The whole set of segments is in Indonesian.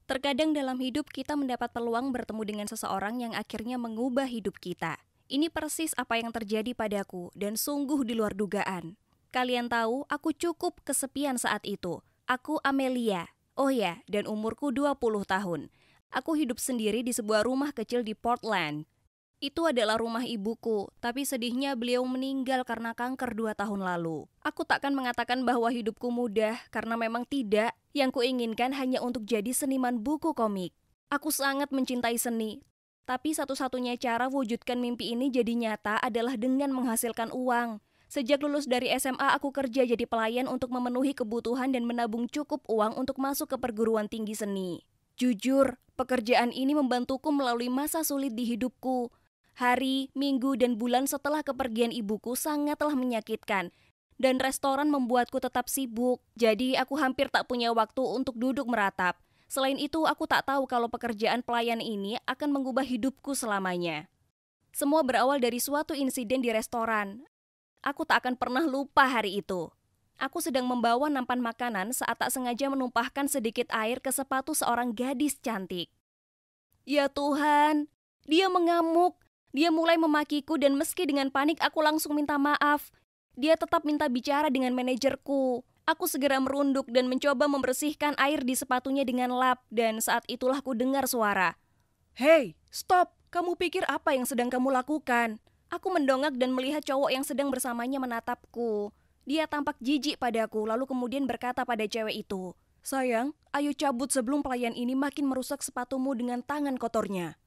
Terkadang dalam hidup kita mendapat peluang bertemu dengan seseorang yang akhirnya mengubah hidup kita. Ini persis apa yang terjadi padaku dan sungguh di luar dugaan. Kalian tahu, aku cukup kesepian saat itu. Aku Amelia. Oh ya, dan umurku 20 tahun. Aku hidup sendiri di sebuah rumah kecil di Portland. Itu adalah rumah ibuku, tapi sedihnya beliau meninggal karena kanker 2 tahun lalu. Aku takkan mengatakan bahwa hidupku mudah, karena memang tidak. Yang kuinginkan hanya untuk jadi seniman buku komik. Aku sangat mencintai seni, tapi satu-satunya cara wujudkan mimpi ini jadi nyata adalah dengan menghasilkan uang. Sejak lulus dari SMA, aku kerja jadi pelayan untuk memenuhi kebutuhan dan menabung cukup uang untuk masuk ke perguruan tinggi seni. Jujur, pekerjaan ini membantuku melalui masa sulit di hidupku. Hari, minggu, dan bulan setelah kepergian ibuku sangatlah menyakitkan. Dan restoran membuatku tetap sibuk, jadi aku hampir tak punya waktu untuk duduk meratap. Selain itu, aku tak tahu kalau pekerjaan pelayan ini akan mengubah hidupku selamanya. Semua berawal dari suatu insiden di restoran. Aku tak akan pernah lupa hari itu. Aku sedang membawa nampan makanan saat tak sengaja menumpahkan sedikit air ke sepatu seorang gadis cantik. Ya Tuhan, dia mengamuk. Dia mulai memakiku dan meski dengan panik aku langsung minta maaf. Dia tetap minta bicara dengan manajerku. Aku segera merunduk dan mencoba membersihkan air di sepatunya dengan lap dan saat itulah ku dengar suara. Hei, stop! Kamu pikir apa yang sedang kamu lakukan? Aku mendongak dan melihat cowok yang sedang bersamanya menatapku. Dia tampak jijik padaku lalu kemudian berkata pada cewek itu, "Sayang, ayo cabut sebelum pelayan ini makin merusak sepatumu dengan tangan kotornya.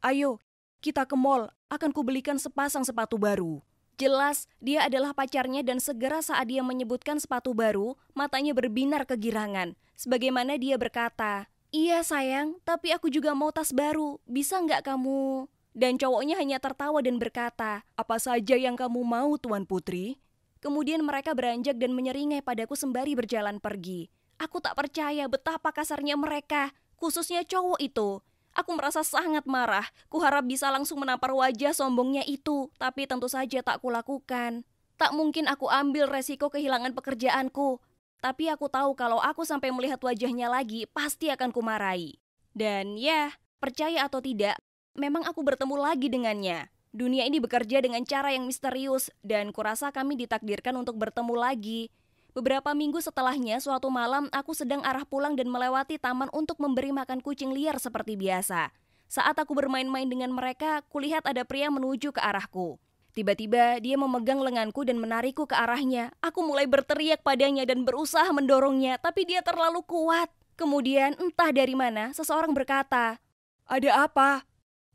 Ayo, kita ke mall, akan kubelikan sepasang sepatu baru." Jelas, dia adalah pacarnya dan segera saat dia menyebutkan sepatu baru, matanya berbinar kegirangan. Sebagaimana dia berkata, "Iya sayang, tapi aku juga mau tas baru, bisa nggak kamu?" Dan cowoknya hanya tertawa dan berkata, "Apa saja yang kamu mau, Tuan Putri?" Kemudian mereka beranjak dan menyeringai padaku sembari berjalan pergi. Aku tak percaya betapa kasarnya mereka, khususnya cowok itu. Aku merasa sangat marah. Kuharap bisa langsung menampar wajah sombongnya itu, tapi tentu saja tak kulakukan. Tak mungkin aku ambil resiko kehilangan pekerjaanku. Tapi aku tahu kalau aku sampai melihat wajahnya lagi, pasti akan kumarahi. Dan ya, percaya atau tidak, memang aku bertemu lagi dengannya. Dunia ini bekerja dengan cara yang misterius, dan kurasa kami ditakdirkan untuk bertemu lagi. Beberapa minggu setelahnya, suatu malam aku sedang arah pulang dan melewati taman untuk memberi makan kucing liar seperti biasa. Saat aku bermain-main dengan mereka, kulihat ada pria menuju ke arahku. Tiba-tiba dia memegang lenganku dan menarikku ke arahnya. Aku mulai berteriak padanya dan berusaha mendorongnya, tapi dia terlalu kuat. Kemudian entah dari mana seseorang berkata, "Ada apa?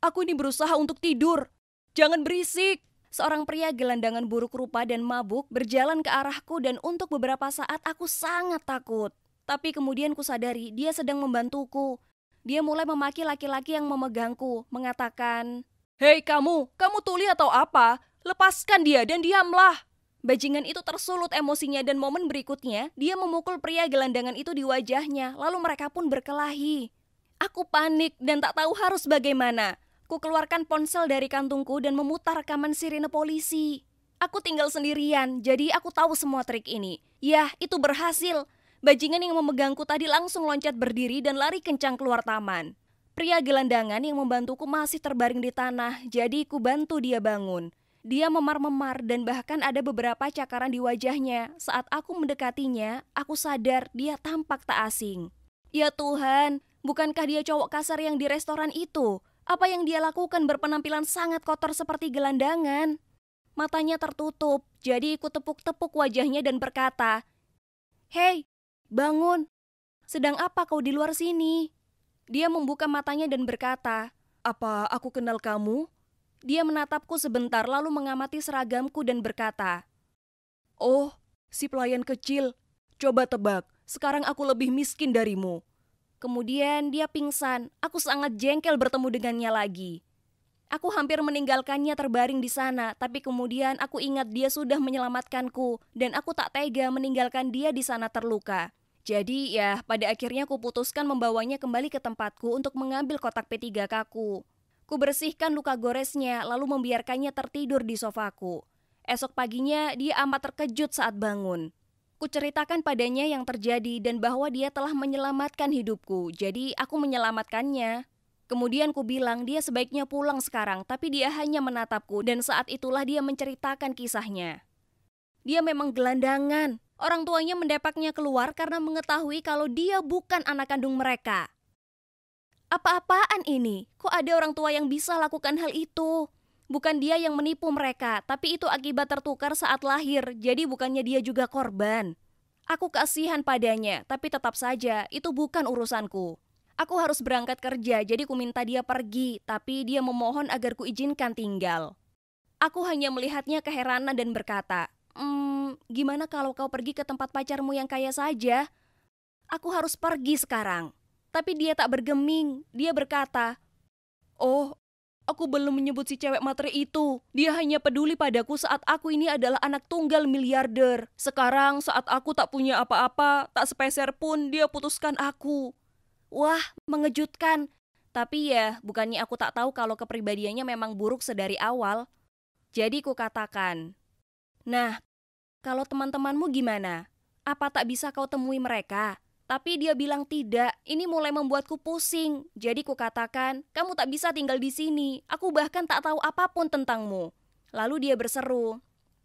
Aku ini berusaha untuk tidur. Jangan berisik." Seorang pria gelandangan buruk rupa dan mabuk berjalan ke arahku dan untuk beberapa saat aku sangat takut. Tapi kemudian kusadari dia sedang membantuku. Dia mulai memaki laki-laki yang memegangku, mengatakan, "Hei kamu tuli atau apa? Lepaskan dia dan diamlah." Bajingan itu tersulut emosinya dan momen berikutnya dia memukul pria gelandangan itu di wajahnya, lalu mereka pun berkelahi. Aku panik dan tak tahu harus bagaimana. Ku keluarkan ponsel dari kantungku dan memutar rekaman sirine polisi. Aku tinggal sendirian, jadi aku tahu semua trik ini. Yah, itu berhasil. Bajingan yang memegangku tadi langsung loncat berdiri dan lari kencang keluar taman. Pria gelandangan yang membantuku masih terbaring di tanah, jadi ku bantu dia bangun. Dia memar-memar dan bahkan ada beberapa cakaran di wajahnya. Saat aku mendekatinya, aku sadar dia tampak tak asing. Ya Tuhan, bukankah dia cowok kasar yang di restoran itu? Apa yang dia lakukan berpenampilan sangat kotor seperti gelandangan? Matanya tertutup, jadi ku tepuk-tepuk wajahnya dan berkata, "Hei, bangun. Sedang apa kau di luar sini?" Dia membuka matanya dan berkata, "Apa aku kenal kamu?" Dia menatapku sebentar lalu mengamati seragamku dan berkata, "Oh, si pelayan kecil. Coba tebak, sekarang aku lebih miskin darimu." Kemudian dia pingsan. Aku sangat jengkel bertemu dengannya lagi. Aku hampir meninggalkannya terbaring di sana, tapi kemudian aku ingat dia sudah menyelamatkanku dan aku tak tega meninggalkan dia di sana terluka. Jadi ya, pada akhirnya aku putuskan membawanya kembali ke tempatku untuk mengambil kotak P3K ku. Ku bersihkan luka goresnya lalu membiarkannya tertidur di sofaku. Esok paginya dia amat terkejut saat bangun. Kuceritakan padanya yang terjadi dan bahwa dia telah menyelamatkan hidupku, jadi aku menyelamatkannya. Kemudian ku bilang dia sebaiknya pulang sekarang, tapi dia hanya menatapku dan saat itulah dia menceritakan kisahnya. Dia memang gelandangan. Orang tuanya mendepaknya keluar karena mengetahui kalau dia bukan anak kandung mereka. Apa-apaan ini? Kok ada orang tua yang bisa lakukan hal itu? Bukan dia yang menipu mereka, tapi itu akibat tertukar saat lahir, jadi bukannya dia juga korban. Aku kasihan padanya, tapi tetap saja itu bukan urusanku. Aku harus berangkat kerja, jadi ku minta dia pergi, tapi dia memohon agar ku izinkan tinggal. Aku hanya melihatnya keheranan dan berkata, gimana kalau kau pergi ke tempat pacarmu yang kaya saja? Aku harus pergi sekarang. Tapi dia tak bergeming, dia berkata, oh, aku belum menyebut si cewek matre itu. Dia hanya peduli padaku saat aku ini adalah anak tunggal miliarder. Sekarang saat aku tak punya apa-apa, tak sepeser pun dia putuskan aku. Wah, mengejutkan. Tapi ya, bukannya aku tak tahu kalau kepribadiannya memang buruk sedari awal. Jadi ku katakan, nah, kalau teman-temanmu gimana? Apa tak bisa kau temui mereka? Tapi dia bilang tidak, ini mulai membuatku pusing. Jadi ku katakan, kamu tak bisa tinggal di sini. Aku bahkan tak tahu apapun tentangmu. Lalu dia berseru,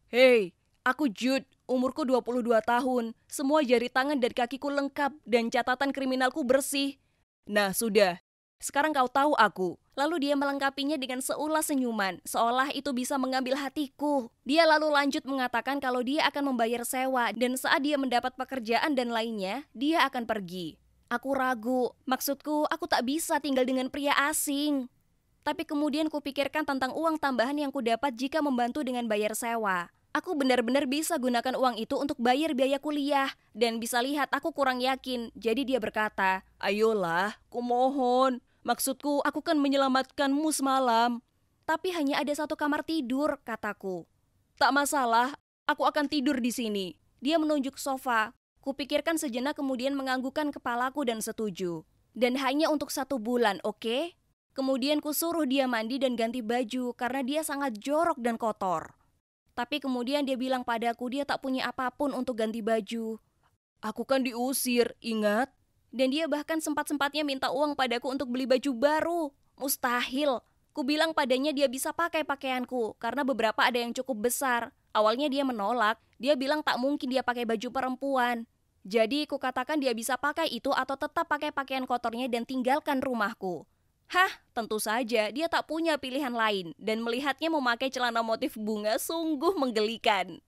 "Hei, aku Jude, umurku 22 tahun. Semua jari tangan dan kakiku lengkap dan catatan kriminalku bersih. Nah sudah, sekarang kau tahu aku." Lalu dia melengkapinya dengan seulas senyuman, seolah itu bisa mengambil hatiku. Dia lalu lanjut mengatakan kalau dia akan membayar sewa dan saat dia mendapat pekerjaan dan lainnya, dia akan pergi. Aku ragu, maksudku aku tak bisa tinggal dengan pria asing. Tapi kemudian kupikirkan tentang uang tambahan yang kudapat jika membantu dengan bayar sewa. Aku benar-benar bisa gunakan uang itu untuk bayar biaya kuliah. Dan bisa lihat aku kurang yakin, jadi dia berkata, "Ayolah, kumohon. Maksudku, aku kan menyelamatkanmu semalam." "Tapi hanya ada satu kamar tidur," kataku. "Tak masalah, aku akan tidur di sini." Dia menunjuk sofa. Kupikirkan sejenak kemudian menganggukkan kepalaku dan setuju. "Dan hanya untuk 1 bulan, oke?" Kemudian kusuruh dia mandi dan ganti baju karena dia sangat jorok dan kotor. Tapi kemudian dia bilang padaku dia tak punya apapun untuk ganti baju. "Aku kan diusir, ingat?" Dan dia bahkan sempat-sempatnya minta uang padaku untuk beli baju baru. Mustahil. Ku bilang padanya dia bisa pakai pakaianku, karena beberapa ada yang cukup besar. Awalnya dia menolak, dia bilang tak mungkin dia pakai baju perempuan. Jadi ku katakan dia bisa pakai itu atau tetap pakai pakaian kotornya dan tinggalkan rumahku. Hah, tentu saja dia tak punya pilihan lain, dan melihatnya memakai celana motif bunga sungguh menggelikan.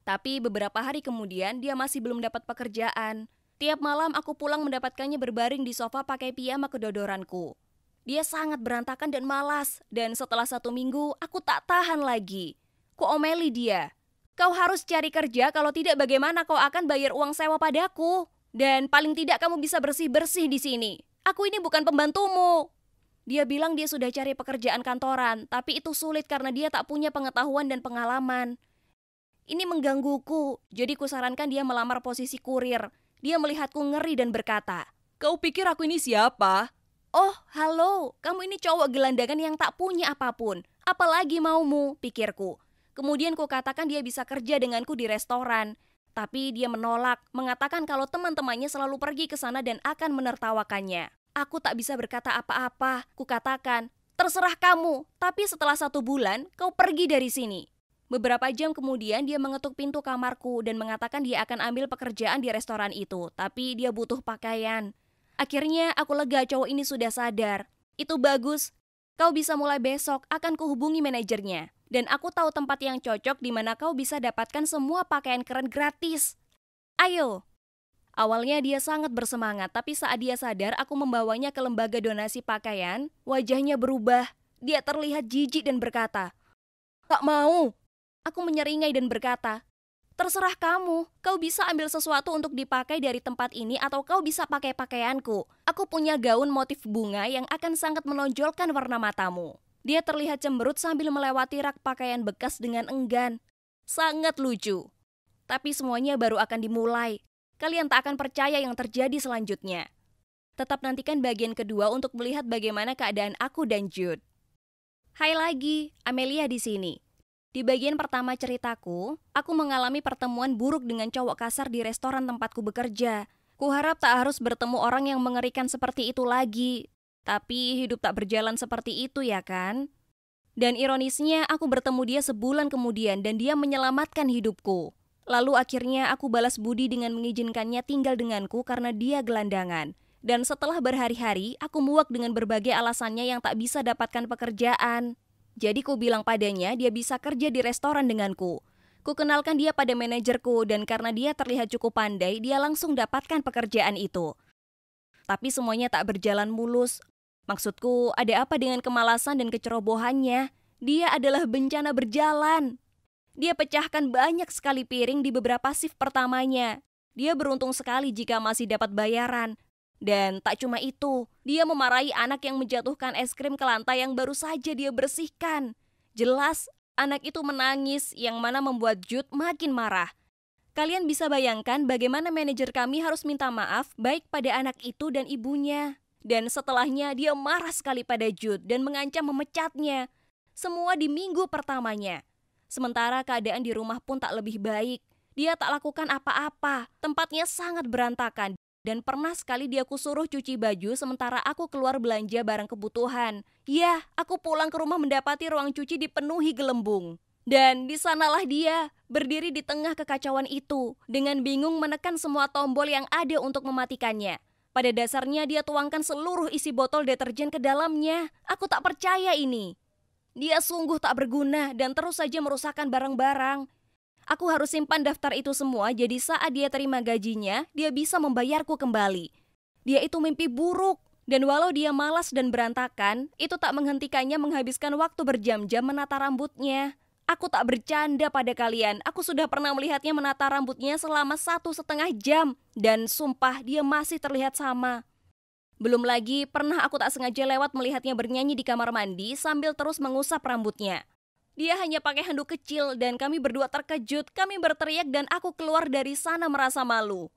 Tapi beberapa hari kemudian dia masih belum dapat pekerjaan. Tiap malam aku pulang mendapatkannya berbaring di sofa pakai piyama kedodoranku. Dia sangat berantakan dan malas, dan setelah 1 minggu aku tak tahan lagi. Kuomeli dia. "Kau harus cari kerja, kalau tidak bagaimana kau akan bayar uang sewa padaku? Dan paling tidak kamu bisa bersih-bersih di sini. Aku ini bukan pembantumu." Dia bilang dia sudah cari pekerjaan kantoran, tapi itu sulit karena dia tak punya pengetahuan dan pengalaman. Ini menggangguku, jadi kusarankan dia melamar posisi kurir. Dia melihatku ngeri dan berkata, "Kau pikir aku ini siapa?" "Oh, halo, kamu ini cowok gelandangan yang tak punya apapun. Apalagi maumu," pikirku. Kemudian kukatakan dia bisa kerja denganku di restoran. Tapi dia menolak, mengatakan kalau teman-temannya selalu pergi ke sana dan akan menertawakannya. Aku tak bisa berkata apa-apa. Kukatakan, "Terserah kamu, tapi setelah 1 bulan, kau pergi dari sini." Beberapa jam kemudian dia mengetuk pintu kamarku dan mengatakan dia akan ambil pekerjaan di restoran itu, tapi dia butuh pakaian. Akhirnya aku lega cowok ini sudah sadar. "Itu bagus. Kau bisa mulai besok, akan kuhubungi manajernya. Dan aku tahu tempat yang cocok di mana kau bisa dapatkan semua pakaian keren gratis. Ayo." Awalnya dia sangat bersemangat, tapi saat dia sadar aku membawanya ke lembaga donasi pakaian, wajahnya berubah. Dia terlihat jijik dan berkata, "Tak mau." Aku menyeringai dan berkata, "Terserah kamu, kau bisa ambil sesuatu untuk dipakai dari tempat ini atau kau bisa pakai pakaianku. Aku punya gaun motif bunga yang akan sangat menonjolkan warna matamu." Dia terlihat cemberut sambil melewati rak pakaian bekas dengan enggan. Sangat lucu. Tapi semuanya baru akan dimulai. Kalian tak akan percaya yang terjadi selanjutnya. Tetap nantikan bagian kedua untuk melihat bagaimana keadaan aku dan Jude. Hai lagi, Amelia di sini. Di bagian pertama ceritaku, aku mengalami pertemuan buruk dengan cowok kasar di restoran tempatku bekerja. Kuharap tak harus bertemu orang yang mengerikan seperti itu lagi. Tapi hidup tak berjalan seperti itu ya kan? Dan ironisnya aku bertemu dia sebulan kemudian dan dia menyelamatkan hidupku. Lalu akhirnya aku balas budi dengan mengizinkannya tinggal denganku karena dia gelandangan. Dan setelah berhari-hari, aku muak dengan berbagai alasannya yang tak bisa dapatkan pekerjaan. Jadi ku bilang padanya dia bisa kerja di restoran denganku. Ku kenalkan dia pada manajerku dan karena dia terlihat cukup pandai, dia langsung dapatkan pekerjaan itu. Tapi semuanya tak berjalan mulus. Maksudku, ada apa dengan kemalasan dan kecerobohannya? Dia adalah bencana berjalan. Dia pecahkan banyak sekali piring di beberapa shift pertamanya. Dia beruntung sekali jika masih dapat bayaran. Dan tak cuma itu, dia memarahi anak yang menjatuhkan es krim ke lantai yang baru saja dia bersihkan. Jelas, anak itu menangis yang mana membuat Jude makin marah. Kalian bisa bayangkan bagaimana manajer kami harus minta maaf baik pada anak itu dan ibunya. Dan setelahnya dia marah sekali pada Jude dan mengancam memecatnya. Semua di minggu pertamanya. Sementara keadaan di rumah pun tak lebih baik. Dia tak lakukan apa-apa, tempatnya sangat berantakan. Dan pernah sekali dia kusuruh cuci baju sementara aku keluar belanja barang kebutuhan. Ya, aku pulang ke rumah mendapati ruang cuci dipenuhi gelembung. Dan di sanalah dia, berdiri di tengah kekacauan itu, dengan bingung menekan semua tombol yang ada untuk mematikannya. Pada dasarnya dia tuangkan seluruh isi botol deterjen ke dalamnya. Aku tak percaya ini. Dia sungguh tak berguna dan terus saja merusakkan barang-barang. Aku harus simpan daftar itu semua, jadi saat dia terima gajinya, dia bisa membayarku kembali. Dia itu mimpi buruk, dan walau dia malas dan berantakan, itu tak menghentikannya menghabiskan waktu berjam-jam menata rambutnya. Aku tak bercanda pada kalian, aku sudah pernah melihatnya menata rambutnya selama 1,5 jam, dan sumpah dia masih terlihat sama. Belum lagi, pernah aku tak sengaja lewat melihatnya bernyanyi di kamar mandi sambil terus mengusap rambutnya. Dia hanya pakai handuk kecil dan kami berdua terkejut, kami berteriak dan aku keluar dari sana merasa malu.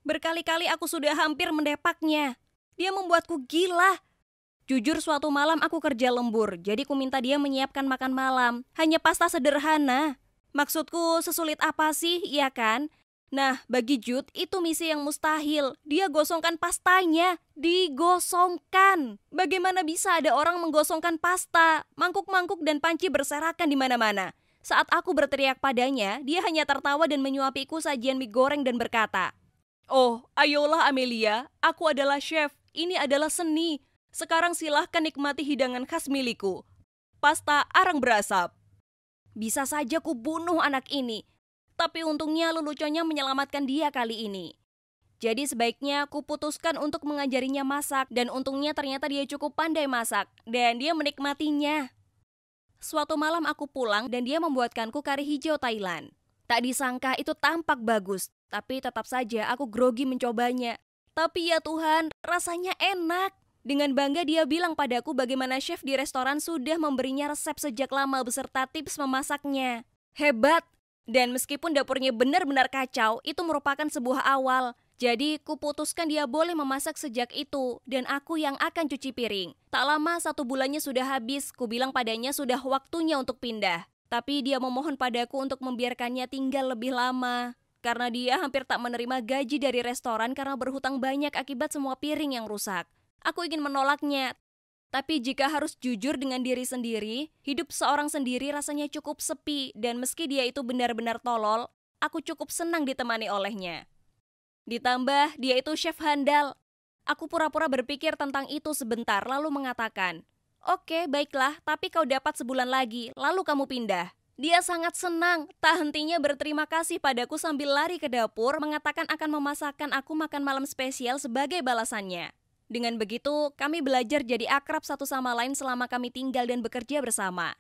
Berkali-kali aku sudah hampir mendepaknya. Dia membuatku gila. Jujur suatu malam aku kerja lembur, jadi ku minta dia menyiapkan makan malam. Hanya pasta sederhana. Maksudku sesulit apa sih, iya kan? Nah, bagi Jude itu misi yang mustahil. Dia gosongkan pastanya. Digosongkan. Bagaimana bisa ada orang menggosongkan pasta? Mangkuk-mangkuk dan panci berserakan di mana-mana. Saat aku berteriak padanya, dia hanya tertawa dan menyuapiku sajian mie goreng dan berkata, "Oh, ayolah Amelia, aku adalah chef. Ini adalah seni. Sekarang silahkan nikmati hidangan khas milikku. Pasta arang berasap." Bisa saja ku bunuh anak ini. Tapi untungnya leluconnya menyelamatkan dia kali ini. Jadi sebaiknya aku putuskan untuk mengajarinya masak dan untungnya ternyata dia cukup pandai masak dan dia menikmatinya. Suatu malam aku pulang dan dia membuatkanku kari hijau Thailand. Tak disangka itu tampak bagus, tapi tetap saja aku grogi mencobanya. Tapi ya Tuhan, rasanya enak. Dengan bangga dia bilang padaku bagaimana chef di restoran sudah memberinya resep sejak lama beserta tips memasaknya. Hebat! Dan meskipun dapurnya benar-benar kacau, itu merupakan sebuah awal. Jadi, kuputuskan dia boleh memasak sejak itu, dan aku yang akan cuci piring. Tak lama 1 bulannya sudah habis, ku bilang padanya sudah waktunya untuk pindah. Tapi dia memohon padaku untuk membiarkannya tinggal lebih lama. Karena dia hampir tak menerima gaji dari restoran karena berhutang banyak akibat semua piring yang rusak. Aku ingin menolaknya. Tapi jika harus jujur dengan diri sendiri, hidup seorang sendiri rasanya cukup sepi dan meski dia itu benar-benar tolol, aku cukup senang ditemani olehnya. Ditambah, dia itu chef handal. Aku pura-pura berpikir tentang itu sebentar lalu mengatakan, "Oke, baiklah, tapi kau dapat sebulan lagi, lalu kamu pindah." Dia sangat senang, tak hentinya berterima kasih padaku sambil lari ke dapur mengatakan akan memasakkan aku makan malam spesial sebagai balasannya. Dengan begitu, kami belajar jadi akrab satu sama lain selama kami tinggal dan bekerja bersama.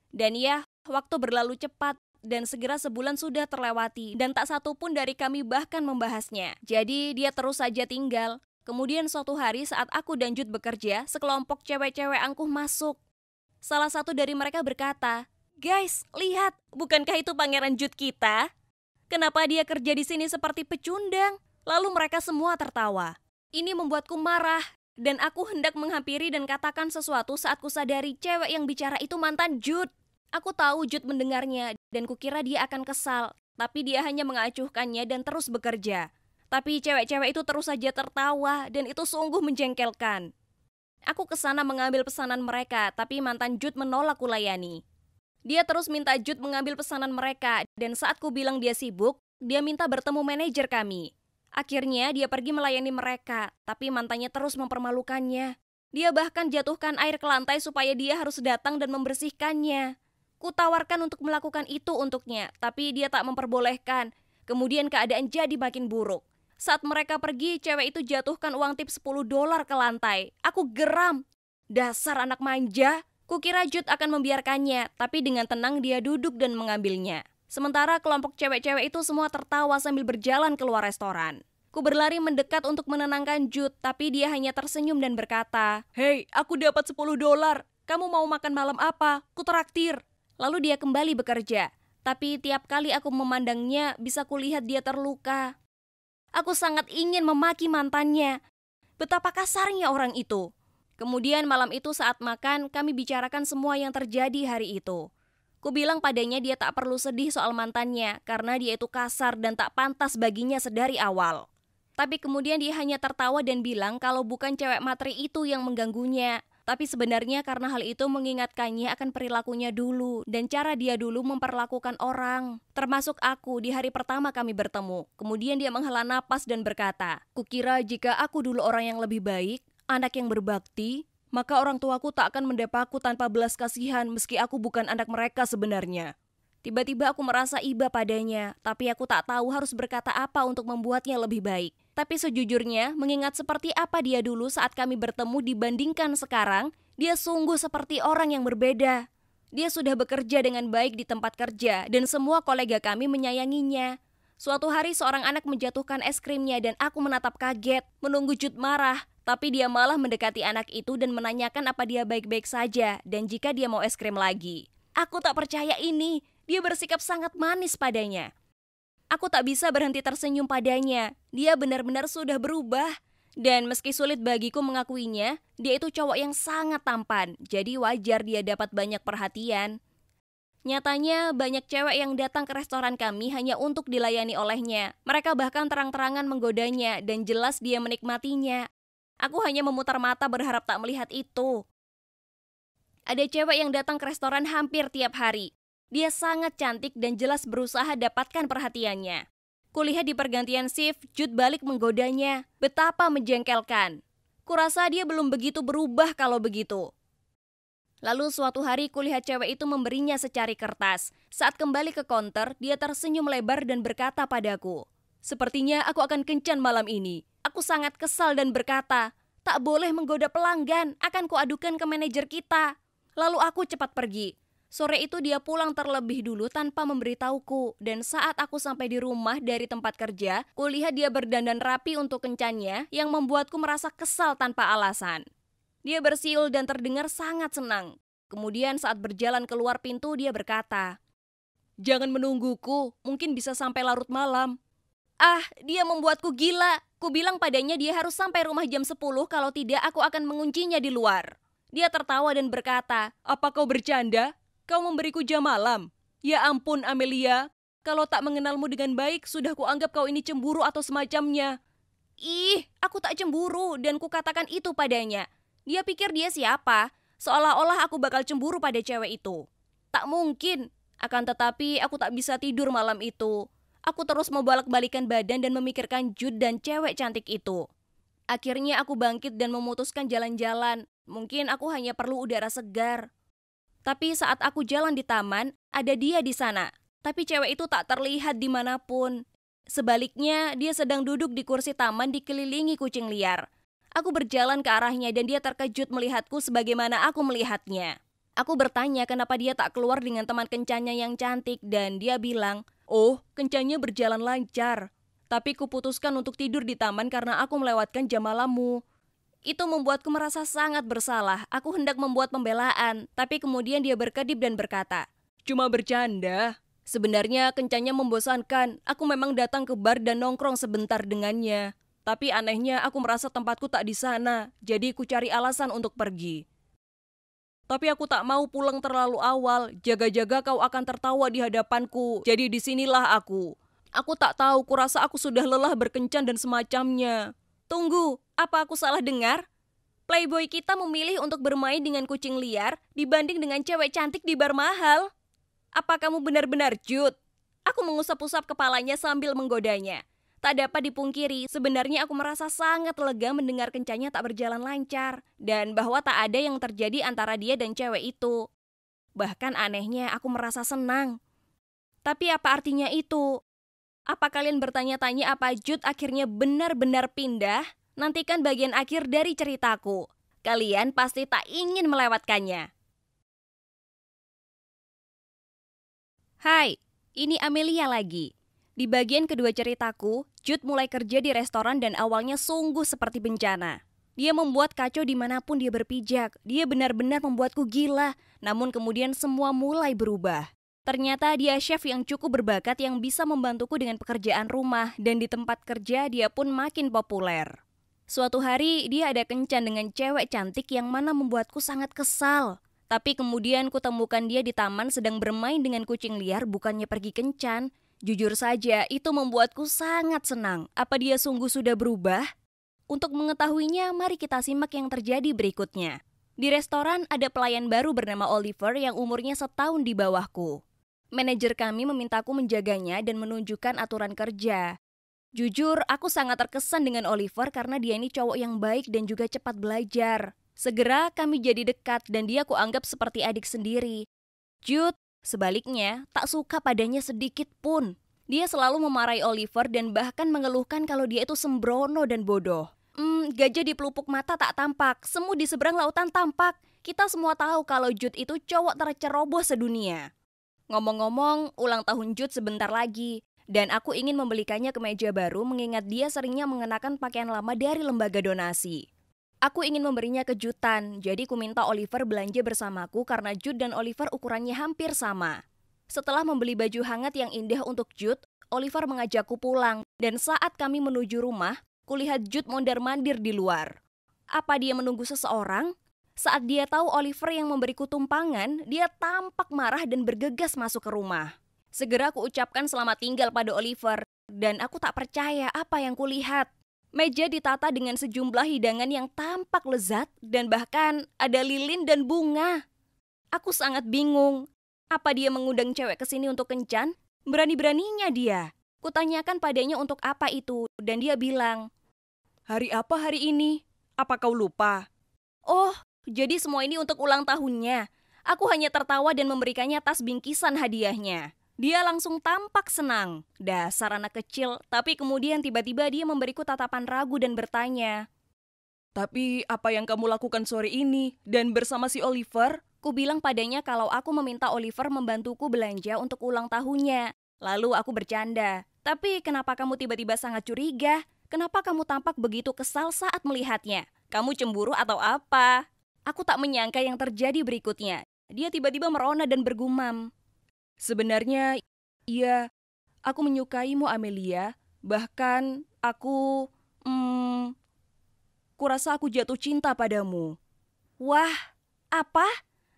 Dan ya, waktu berlalu cepat dan segera sebulan sudah terlewati dan tak satu pun dari kami bahkan membahasnya. Jadi dia terus saja tinggal. Kemudian suatu hari saat aku dan Jude bekerja, sekelompok cewek-cewek angkuh masuk. Salah satu dari mereka berkata, "Guys, lihat, bukankah itu Pangeran Jude kita? Kenapa dia kerja di sini seperti pecundang?" Lalu mereka semua tertawa. Ini membuatku marah, dan aku hendak menghampiri dan katakan sesuatu saat kusadari cewek yang bicara itu mantan Jude. Aku tahu Jude mendengarnya dan kukira dia akan kesal, tapi dia hanya mengacuhkannya dan terus bekerja. Tapi cewek-cewek itu terus saja tertawa dan itu sungguh menjengkelkan. Aku ke sana mengambil pesanan mereka, tapi mantan Jude menolak kulayani. Dia terus minta Jude mengambil pesanan mereka dan saat ku bilang dia sibuk, dia minta bertemu manajer kami. Akhirnya dia pergi melayani mereka, tapi mantannya terus mempermalukannya. Dia bahkan jatuhkan air ke lantai supaya dia harus datang dan membersihkannya. Kutawarkan untuk melakukan itu untuknya, tapi dia tak memperbolehkan. Kemudian keadaan jadi makin buruk. Saat mereka pergi, cewek itu jatuhkan uang tip $10 ke lantai. Aku geram. Dasar anak manja. Kukira Jude akan membiarkannya, tapi dengan tenang dia duduk dan mengambilnya. Sementara kelompok cewek-cewek itu semua tertawa sambil berjalan keluar restoran. Ku berlari mendekat untuk menenangkan Jude, tapi dia hanya tersenyum dan berkata, "Hei, aku dapat $10. Kamu mau makan malam apa? Ku traktir." Lalu dia kembali bekerja. Tapi tiap kali aku memandangnya, bisa kulihat dia terluka. Aku sangat ingin memaki mantannya. Betapa kasarnya orang itu. Kemudian malam itu saat makan, kami bicarakan semua yang terjadi hari itu. Ku bilang padanya dia tak perlu sedih soal mantannya, karena dia itu kasar dan tak pantas baginya sedari awal. Tapi kemudian dia hanya tertawa dan bilang kalau bukan cewek materi itu yang mengganggunya. Tapi sebenarnya karena hal itu mengingatkannya akan perilakunya dulu dan cara dia dulu memperlakukan orang. Termasuk aku di hari pertama kami bertemu. Kemudian dia menghela napas dan berkata, "Kukira jika aku dulu orang yang lebih baik, anak yang berbakti, maka orang tuaku tak akan mendapatku tanpa belas kasihan meski aku bukan anak mereka sebenarnya." Tiba-tiba aku merasa iba padanya, tapi aku tak tahu harus berkata apa untuk membuatnya lebih baik. Tapi sejujurnya, mengingat seperti apa dia dulu saat kami bertemu dibandingkan sekarang, dia sungguh seperti orang yang berbeda. Dia sudah bekerja dengan baik di tempat kerja, dan semua kolega kami menyayanginya. Suatu hari seorang anak menjatuhkan es krimnya dan aku menatap kaget, menunggu Jude marah. Tapi dia malah mendekati anak itu dan menanyakan apa dia baik-baik saja, dan jika dia mau es krim lagi. Aku tak percaya ini. Dia bersikap sangat manis padanya. Aku tak bisa berhenti tersenyum padanya. Dia benar-benar sudah berubah. Dan meski sulit bagiku mengakuinya, dia itu cowok yang sangat tampan. Jadi wajar dia dapat banyak perhatian. Nyatanya banyak cewek yang datang ke restoran kami hanya untuk dilayani olehnya. Mereka bahkan terang-terangan menggodanya dan jelas dia menikmatinya. Aku hanya memutar mata berharap tak melihat itu. Ada cewek yang datang ke restoran hampir tiap hari. Dia sangat cantik dan jelas berusaha dapatkan perhatiannya. Kulihat di pergantian shift, Jude balik menggodanya. Betapa menjengkelkan. Kurasa dia belum begitu berubah kalau begitu. Lalu suatu hari kulihat cewek itu memberinya secari kertas. Saat kembali ke counter, dia tersenyum lebar dan berkata padaku, "Sepertinya aku akan kencan malam ini." Aku sangat kesal dan berkata, "Tak boleh menggoda pelanggan, akan kuadukan ke manajer kita." Lalu aku cepat pergi. Sore itu dia pulang terlebih dulu tanpa memberitahuku, dan saat aku sampai di rumah dari tempat kerja, kulihat dia berdandan rapi untuk kencannya yang membuatku merasa kesal tanpa alasan. Dia bersiul dan terdengar sangat senang. Kemudian saat berjalan keluar pintu dia berkata, "Jangan menungguku, mungkin bisa sampai larut malam." Ah, dia membuatku gila. Ku bilang padanya dia harus sampai rumah jam 10, kalau tidak aku akan menguncinya di luar. Dia tertawa dan berkata, "Apa kau bercanda? Kau memberiku jam malam? Ya ampun Amelia, kalau tak mengenalmu dengan baik, sudah kuanggap kau ini cemburu atau semacamnya." Ih, aku tak cemburu dan kukatakan itu padanya. Dia pikir dia siapa? Seolah-olah aku bakal cemburu pada cewek itu. Tak mungkin. Akan tetapi aku tak bisa tidur malam itu. Aku terus membolak-balikan badan dan memikirkan Jude dan cewek cantik itu. Akhirnya aku bangkit dan memutuskan jalan-jalan. Mungkin aku hanya perlu udara segar. Tapi saat aku jalan di taman, ada dia di sana. Tapi cewek itu tak terlihat dimanapun. Sebaliknya, dia sedang duduk di kursi taman dikelilingi kucing liar. Aku berjalan ke arahnya dan dia terkejut melihatku sebagaimana aku melihatnya. Aku bertanya kenapa dia tak keluar dengan teman kencannya yang cantik dan dia bilang, "Oh, kencannya berjalan lancar. Tapi kuputuskan untuk tidur di taman karena aku melewatkan jam malammu." Itu membuatku merasa sangat bersalah. Aku hendak membuat pembelaan, tapi kemudian dia berkedip dan berkata, "Cuma bercanda. Sebenarnya kencannya membosankan. Aku memang datang ke bar dan nongkrong sebentar dengannya. Tapi anehnya aku merasa tempatku tak di sana, jadi ku cari alasan untuk pergi." Tapi aku tak mau pulang terlalu awal. Jaga-jaga kau akan tertawa di hadapanku. Jadi disinilah aku. Aku tak tahu, kurasa aku sudah lelah berkencan dan semacamnya. Tunggu, apa aku salah dengar? Playboy kita memilih untuk bermain dengan kucing liar dibanding dengan cewek cantik di bar mahal. Apa kamu benar-benar Jude? Aku mengusap-usap kepalanya sambil menggodanya. Tak dapat dipungkiri, sebenarnya aku merasa sangat lega mendengar kencannya tak berjalan lancar dan bahwa tak ada yang terjadi antara dia dan cewek itu. Bahkan anehnya aku merasa senang. Tapi apa artinya itu? Apa kalian bertanya-tanya apa Jude akhirnya benar-benar pindah? Nantikan bagian akhir dari ceritaku. Kalian pasti tak ingin melewatkannya. Hai, ini Amelia lagi. Di bagian kedua ceritaku, Jude mulai kerja di restoran dan awalnya sungguh seperti bencana. Dia membuat kacau dimanapun dia berpijak. Dia benar-benar membuatku gila. Namun kemudian semua mulai berubah. Ternyata dia chef yang cukup berbakat yang bisa membantuku dengan pekerjaan rumah. Dan di tempat kerja dia pun makin populer. Suatu hari dia ada kencan dengan cewek cantik yang mana membuatku sangat kesal. Tapi kemudian kutemukan dia di taman sedang bermain dengan kucing liar bukannya pergi kencan. Jujur saja, itu membuatku sangat senang. Apa dia sungguh sudah berubah? Untuk mengetahuinya, mari kita simak yang terjadi berikutnya. Di restoran ada pelayan baru bernama Oliver yang umurnya setahun di bawahku. Manajer kami memintaku menjaganya dan menunjukkan aturan kerja. Jujur, aku sangat terkesan dengan Oliver karena dia ini cowok yang baik dan juga cepat belajar. Segera kami jadi dekat dan dia kuanggap seperti adik sendiri. Jude, sebaliknya, tak suka padanya sedikit pun. Dia selalu memarahi Oliver dan bahkan mengeluhkan kalau dia itu sembrono dan bodoh. Gajah di pelupuk mata tak tampak, semut di seberang lautan tampak. Kita semua tahu kalau Jude itu cowok terceroboh sedunia. Ngomong-ngomong, ulang tahun Jude sebentar lagi. Dan aku ingin membelikannya kemeja baru mengingat dia seringnya mengenakan pakaian lama dari lembaga donasi. Aku ingin memberinya kejutan, jadi ku minta Oliver belanja bersamaku karena Jude dan Oliver ukurannya hampir sama. Setelah membeli baju hangat yang indah untuk Jude, Oliver mengajakku pulang. Dan saat kami menuju rumah, kulihat Jude mondar-mandir di luar. Apa dia menunggu seseorang? Saat dia tahu Oliver yang memberiku tumpangan, dia tampak marah dan bergegas masuk ke rumah. Segera aku ucapkan selamat tinggal pada Oliver, dan aku tak percaya apa yang kulihat. Meja ditata dengan sejumlah hidangan yang tampak lezat dan bahkan ada lilin dan bunga. Aku sangat bingung. Apa dia mengundang cewek ke sini untuk kencan? Berani-beraninya dia. Kutanyakan padanya untuk apa itu dan dia bilang, "Hari apa hari ini? Apa kau lupa?" Oh, jadi semua ini untuk ulang tahunnya. Aku hanya tertawa dan memberikannya tas bingkisan hadiahnya. Dia langsung tampak senang. Dasar anak kecil, tapi kemudian tiba-tiba dia memberiku tatapan ragu dan bertanya, "Tapi apa yang kamu lakukan sore ini dan bersama si Oliver?" Ku bilang padanya kalau aku meminta Oliver membantuku belanja untuk ulang tahunnya. Lalu aku bercanda, "Tapi kenapa kamu tiba-tiba sangat curiga? Kenapa kamu tampak begitu kesal saat melihatnya? Kamu cemburu atau apa?" Aku tak menyangka yang terjadi berikutnya. Dia tiba-tiba merona dan bergumam, "Sebenarnya, iya, aku menyukaimu Amelia. Bahkan kurasa aku jatuh cinta padamu." Wah, apa?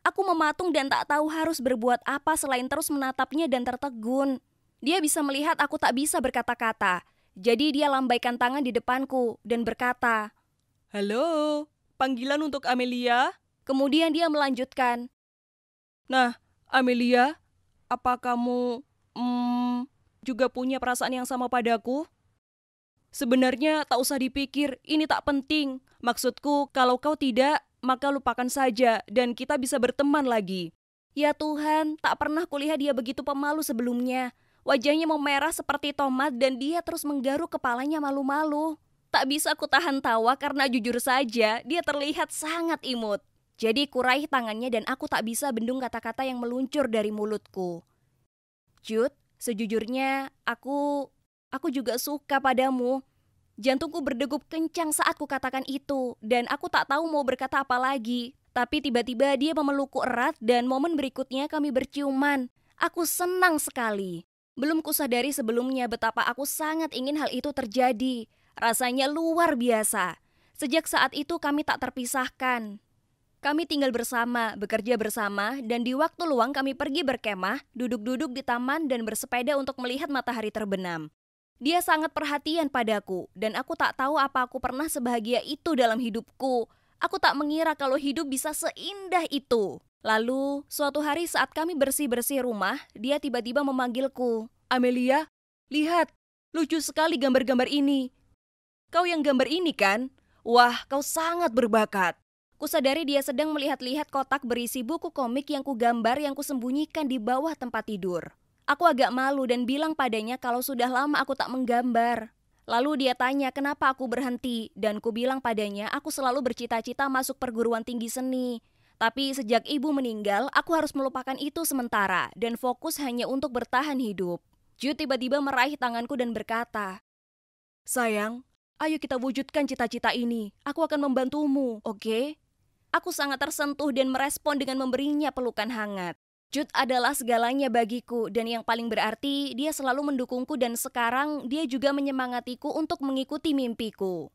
Aku mematung dan tak tahu harus berbuat apa selain terus menatapnya dan tertegun. Dia bisa melihat aku tak bisa berkata-kata. Jadi dia lambaikan tangan di depanku dan berkata, "Halo, panggilan untuk Amelia?" Kemudian dia melanjutkan, "Nah, Amelia, apa kamu juga punya perasaan yang sama padaku? Sebenarnya tak usah dipikir, ini tak penting. Maksudku, kalau kau tidak, maka lupakan saja dan kita bisa berteman lagi." Ya Tuhan, tak pernah kulihat dia begitu pemalu sebelumnya. Wajahnya memerah seperti tomat dan dia terus menggaruk kepalanya malu-malu. Tak bisa aku tahan tawa karena jujur saja dia terlihat sangat imut. Jadi kuraih tangannya dan aku tak bisa bendung kata-kata yang meluncur dari mulutku. "Jude, sejujurnya aku juga suka padamu." Jantungku berdegup kencang saat ku katakan itu dan aku tak tahu mau berkata apa lagi. Tapi tiba-tiba dia memelukku erat dan momen berikutnya kami berciuman. Aku senang sekali. Belum kusadari sebelumnya betapa aku sangat ingin hal itu terjadi. Rasanya luar biasa. Sejak saat itu kami tak terpisahkan. Kami tinggal bersama, bekerja bersama, dan di waktu luang kami pergi berkemah, duduk-duduk di taman dan bersepeda untuk melihat matahari terbenam. Dia sangat perhatian padaku, dan aku tak tahu apa aku pernah sebahagia itu dalam hidupku. Aku tak mengira kalau hidup bisa seindah itu. Lalu, suatu hari saat kami bersih-bersih rumah, dia tiba-tiba memanggilku. Amelia, lihat, lucu sekali gambar-gambar ini. Kau yang gambar ini kan? Wah, kau sangat berbakat. Kusadari dia sedang melihat-lihat kotak berisi buku komik yang kugambar yang kusembunyikan di bawah tempat tidur. Aku agak malu dan bilang padanya kalau sudah lama aku tak menggambar. Lalu dia tanya kenapa aku berhenti dan ku bilang padanya aku selalu bercita-cita masuk perguruan tinggi seni. Tapi sejak ibu meninggal, aku harus melupakan itu sementara dan fokus hanya untuk bertahan hidup. Jude tiba-tiba meraih tanganku dan berkata, "Sayang, ayo kita wujudkan cita-cita ini. Aku akan membantumu, oke?" Aku sangat tersentuh dan merespon dengan memberinya pelukan hangat. Jude adalah segalanya bagiku dan yang paling berarti dia selalu mendukungku dan sekarang dia juga menyemangatiku untuk mengikuti mimpiku.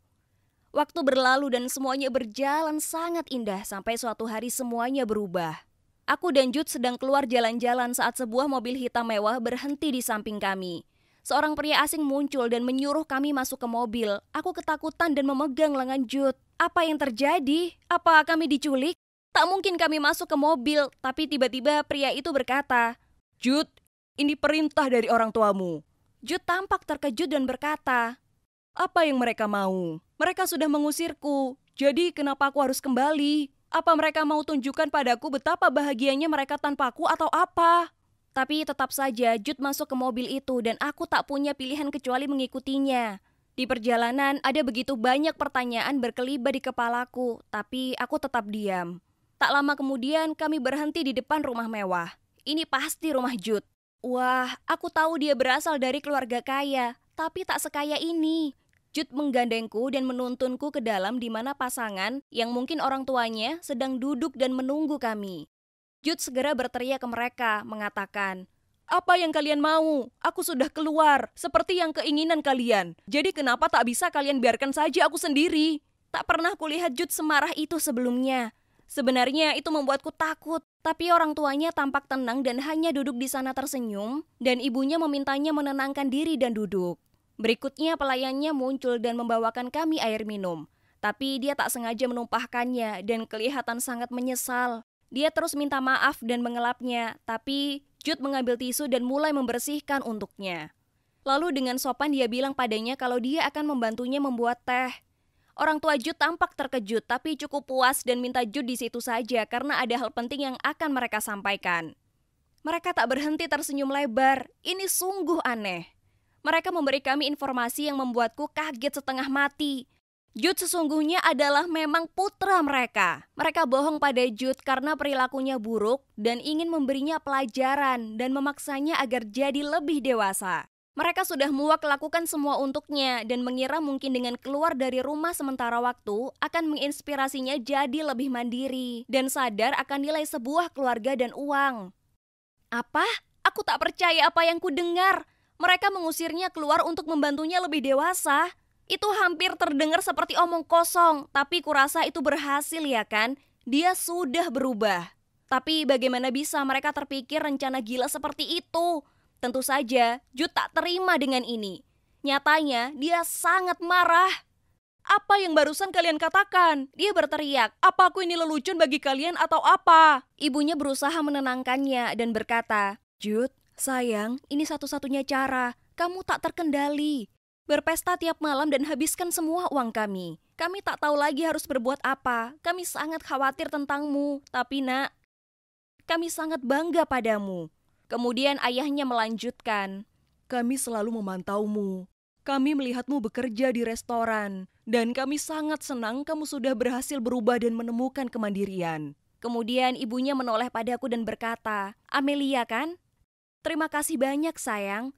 Waktu berlalu dan semuanya berjalan sangat indah sampai suatu hari semuanya berubah. Aku dan Jude sedang keluar jalan-jalan saat sebuah mobil hitam mewah berhenti di samping kami. Seorang pria asing muncul dan menyuruh kami masuk ke mobil. Aku ketakutan dan memegang lengan Jude. Apa yang terjadi? Apa kami diculik? Tak mungkin kami masuk ke mobil, tapi tiba-tiba pria itu berkata, "Jude, ini perintah dari orang tuamu." Jude tampak terkejut dan berkata, "Apa yang mereka mau? Mereka sudah mengusirku, jadi kenapa aku harus kembali? Apa mereka mau tunjukkan padaku betapa bahagianya mereka tanpaku atau apa?" Tapi tetap saja Jude masuk ke mobil itu dan aku tak punya pilihan kecuali mengikutinya. Di perjalanan ada begitu banyak pertanyaan berkelibat di kepalaku, tapi aku tetap diam. Tak lama kemudian kami berhenti di depan rumah mewah. Ini pasti rumah Jude. Wah, aku tahu dia berasal dari keluarga kaya, tapi tak sekaya ini. Jude menggandengku dan menuntunku ke dalam di mana pasangan yang mungkin orang tuanya sedang duduk dan menunggu kami. Jude segera berteriak ke mereka, mengatakan, "Apa yang kalian mau? Aku sudah keluar, seperti yang keinginan kalian. Jadi kenapa tak bisa kalian biarkan saja aku sendiri?" Tak pernah kulihat Jude semarah itu sebelumnya. Sebenarnya itu membuatku takut, tapi orang tuanya tampak tenang dan hanya duduk di sana tersenyum, dan ibunya memintanya menenangkan diri dan duduk. Berikutnya pelayannya muncul dan membawakan kami air minum. Tapi dia tak sengaja menumpahkannya dan kelihatan sangat menyesal. Dia terus minta maaf dan mengelapnya, tapi Jude mengambil tisu dan mulai membersihkan untuknya. Lalu dengan sopan dia bilang padanya kalau dia akan membantunya membuat teh. Orang tua Jude tampak terkejut tapi cukup puas dan minta Jude di situ saja karena ada hal penting yang akan mereka sampaikan. Mereka tak berhenti tersenyum lebar. Ini sungguh aneh. Mereka memberi kami informasi yang membuatku kaget setengah mati. Jude sesungguhnya adalah memang putra mereka. Mereka bohong pada Jude karena perilakunya buruk dan ingin memberinya pelajaran dan memaksanya agar jadi lebih dewasa. Mereka sudah muak lakukan semua untuknya dan mengira mungkin dengan keluar dari rumah sementara waktu akan menginspirasinya jadi lebih mandiri dan sadar akan nilai sebuah keluarga dan uang. Apa? Aku tak percaya apa yang kudengar. Mereka mengusirnya keluar untuk membantunya lebih dewasa. Itu hampir terdengar seperti omong kosong, tapi kurasa itu berhasil ya kan? Dia sudah berubah. Tapi bagaimana bisa mereka terpikir rencana gila seperti itu? Tentu saja, Jude tak terima dengan ini. Nyatanya, dia sangat marah. "Apa yang barusan kalian katakan?" Dia berteriak. "Apa aku ini lelucon bagi kalian atau apa?" Ibunya berusaha menenangkannya dan berkata, "Jude, sayang, ini satu-satunya cara. Kamu tak terkendali. Berpesta tiap malam dan habiskan semua uang kami. Kami tak tahu lagi harus berbuat apa. Kami sangat khawatir tentangmu. Tapi nak, kami sangat bangga padamu." Kemudian ayahnya melanjutkan, "Kami selalu memantaumu. Kami melihatmu bekerja di restoran. Dan kami sangat senang kamu sudah berhasil berubah dan menemukan kemandirian." Kemudian ibunya menoleh padaku dan berkata, "Amelia kan? Terima kasih banyak sayang.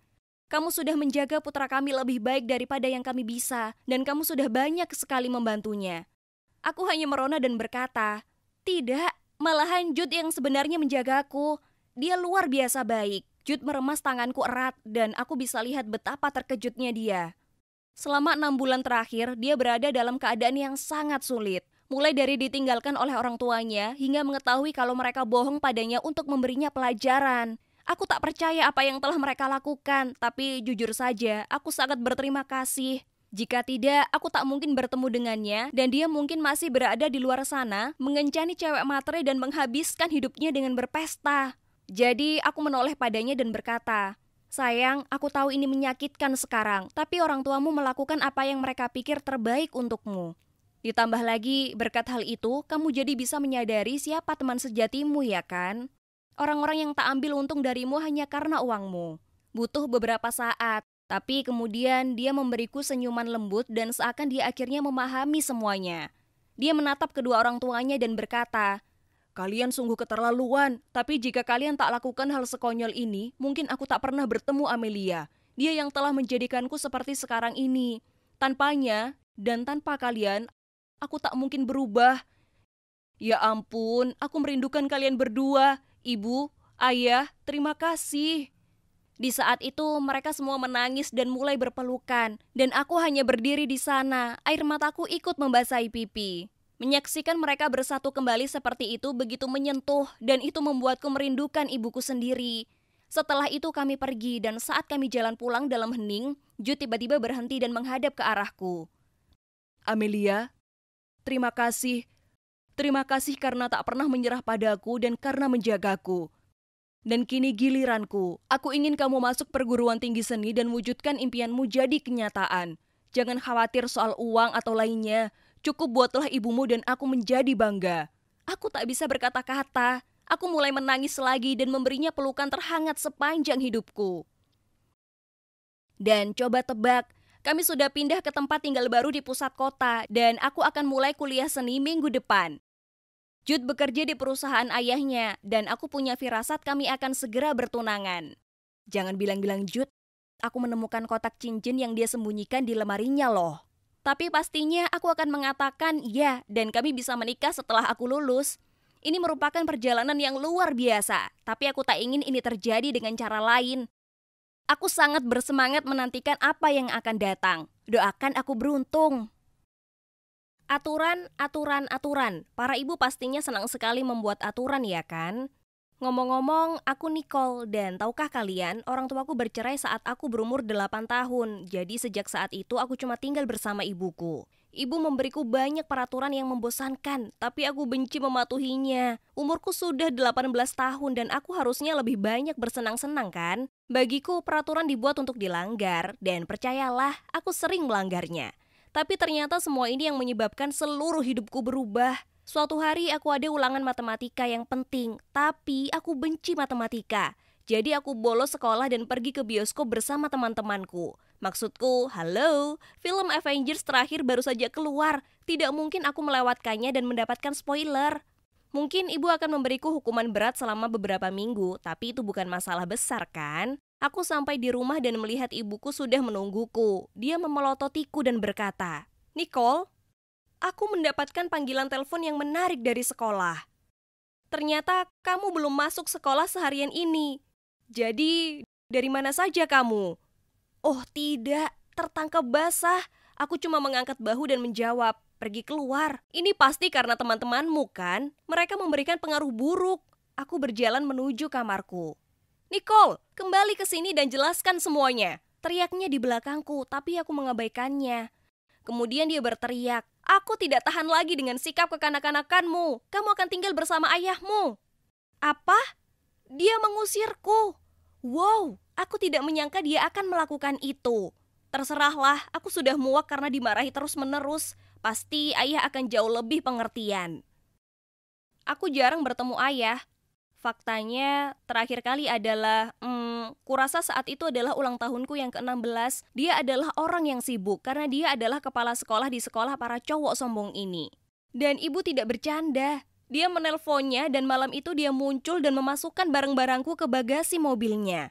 Kamu sudah menjaga putra kami lebih baik daripada yang kami bisa, dan kamu sudah banyak sekali membantunya." Aku hanya merona dan berkata, "Tidak, malahan Jude yang sebenarnya menjagaku. Dia luar biasa baik." Jude meremas tanganku erat dan aku bisa lihat betapa terkejutnya dia. Selama 6 bulan terakhir, dia berada dalam keadaan yang sangat sulit. Mulai dari ditinggalkan oleh orang tuanya hingga mengetahui kalau mereka bohong padanya untuk memberinya pelajaran. Aku tak percaya apa yang telah mereka lakukan, tapi jujur saja, aku sangat berterima kasih. Jika tidak, aku tak mungkin bertemu dengannya dan dia mungkin masih berada di luar sana, mengencani cewek matre dan menghabiskan hidupnya dengan berpesta. Jadi, aku menoleh padanya dan berkata, "Sayang, aku tahu ini menyakitkan sekarang, tapi orang tuamu melakukan apa yang mereka pikir terbaik untukmu. Ditambah lagi, berkat hal itu, kamu jadi bisa menyadari siapa teman sejatimu, ya kan? Orang-orang yang tak ambil untung darimu hanya karena uangmu. Butuh beberapa saat, tapi kemudian dia memberiku senyuman lembut dan seakan dia akhirnya memahami semuanya. Dia menatap kedua orang tuanya dan berkata, "Kalian sungguh keterlaluan, tapi jika kalian tak lakukan hal sekonyol ini, mungkin aku tak pernah bertemu Amelia. Dia yang telah menjadikanku seperti sekarang ini. Tanpanya dan tanpa kalian, aku tak mungkin berubah. Ya ampun, aku merindukan kalian berdua. Ibu, ayah, terima kasih." Di saat itu, mereka semua menangis dan mulai berpelukan. Dan aku hanya berdiri di sana, air mataku ikut membasahi pipi. Menyaksikan mereka bersatu kembali seperti itu begitu menyentuh dan itu membuatku merindukan ibuku sendiri. Setelah itu kami pergi dan saat kami jalan pulang dalam hening, Jude tiba-tiba berhenti dan menghadap ke arahku. "Amelia, terima kasih. Terima kasih karena tak pernah menyerah padaku dan karena menjagaku. Dan kini giliranku. Aku ingin kamu masuk perguruan tinggi seni dan wujudkan impianmu jadi kenyataan. Jangan khawatir soal uang atau lainnya. Cukup buatlah ibumu dan aku menjadi bangga." Aku tak bisa berkata-kata. Aku mulai menangis lagi dan memberinya pelukan terhangat sepanjang hidupku. Dan coba tebak, kami sudah pindah ke tempat tinggal baru di pusat kota dan aku akan mulai kuliah seni minggu depan. Jude bekerja di perusahaan ayahnya dan aku punya firasat kami akan segera bertunangan. Jangan bilang-bilang Jude, aku menemukan kotak cincin yang dia sembunyikan di lemarinya loh. Tapi pastinya aku akan mengatakan ya dan kami bisa menikah setelah aku lulus. Ini merupakan perjalanan yang luar biasa, tapi aku tak ingin ini terjadi dengan cara lain. Aku sangat bersemangat menantikan apa yang akan datang. Doakan aku beruntung. Aturan, aturan, aturan. Para ibu pastinya senang sekali membuat aturan, ya kan? Ngomong-ngomong, aku Nicole dan tahukah kalian, orang tuaku bercerai saat aku berumur 8 tahun. Jadi sejak saat itu aku cuma tinggal bersama ibuku. Ibu memberiku banyak peraturan yang membosankan, tapi aku benci mematuhinya. Umurku sudah 18 tahun dan aku harusnya lebih banyak bersenang-senang kan? Bagiku peraturan dibuat untuk dilanggar dan percayalah, aku sering melanggarnya. Tapi ternyata semua ini yang menyebabkan seluruh hidupku berubah. Suatu hari aku ada ulangan matematika yang penting, tapi aku benci matematika. Jadi aku bolos sekolah dan pergi ke bioskop bersama teman-temanku. Maksudku, halo, film Avengers terakhir baru saja keluar. Tidak mungkin aku melewatkannya dan mendapatkan spoiler. Mungkin ibu akan memberiku hukuman berat selama beberapa minggu, tapi itu bukan masalah besar kan? Aku sampai di rumah dan melihat ibuku sudah menungguku. Dia memelototiku dan berkata, "Nicole, aku mendapatkan panggilan telepon yang menarik dari sekolah. Ternyata kamu belum masuk sekolah seharian ini. Jadi, dari mana saja kamu?" Oh tidak, tertangkap basah. Aku cuma mengangkat bahu dan menjawab, "Pergi keluar." Ini pasti karena teman-temanmu kan? Mereka memberikan pengaruh buruk. Aku berjalan menuju kamarku. "Nicole, kembali ke sini dan jelaskan semuanya." Teriaknya di belakangku, tapi aku mengabaikannya. Kemudian dia berteriak, "Aku tidak tahan lagi dengan sikap kekanak-kanakanmu. Kamu akan tinggal bersama ayahmu." Apa? Dia mengusirku. Wow, aku tidak menyangka dia akan melakukan itu. Terserahlah, aku sudah muak karena dimarahi terus-menerus. Pasti ayah akan jauh lebih pengertian. Aku jarang bertemu ayah. Faktanya, terakhir kali adalah, kurasa saat itu adalah ulang tahunku yang ke-16. Dia adalah orang yang sibuk karena dia adalah kepala sekolah di sekolah para cowok sombong ini. Dan ibu tidak bercanda. Dia menelponnya dan malam itu dia muncul dan memasukkan barang-barangku ke bagasi mobilnya.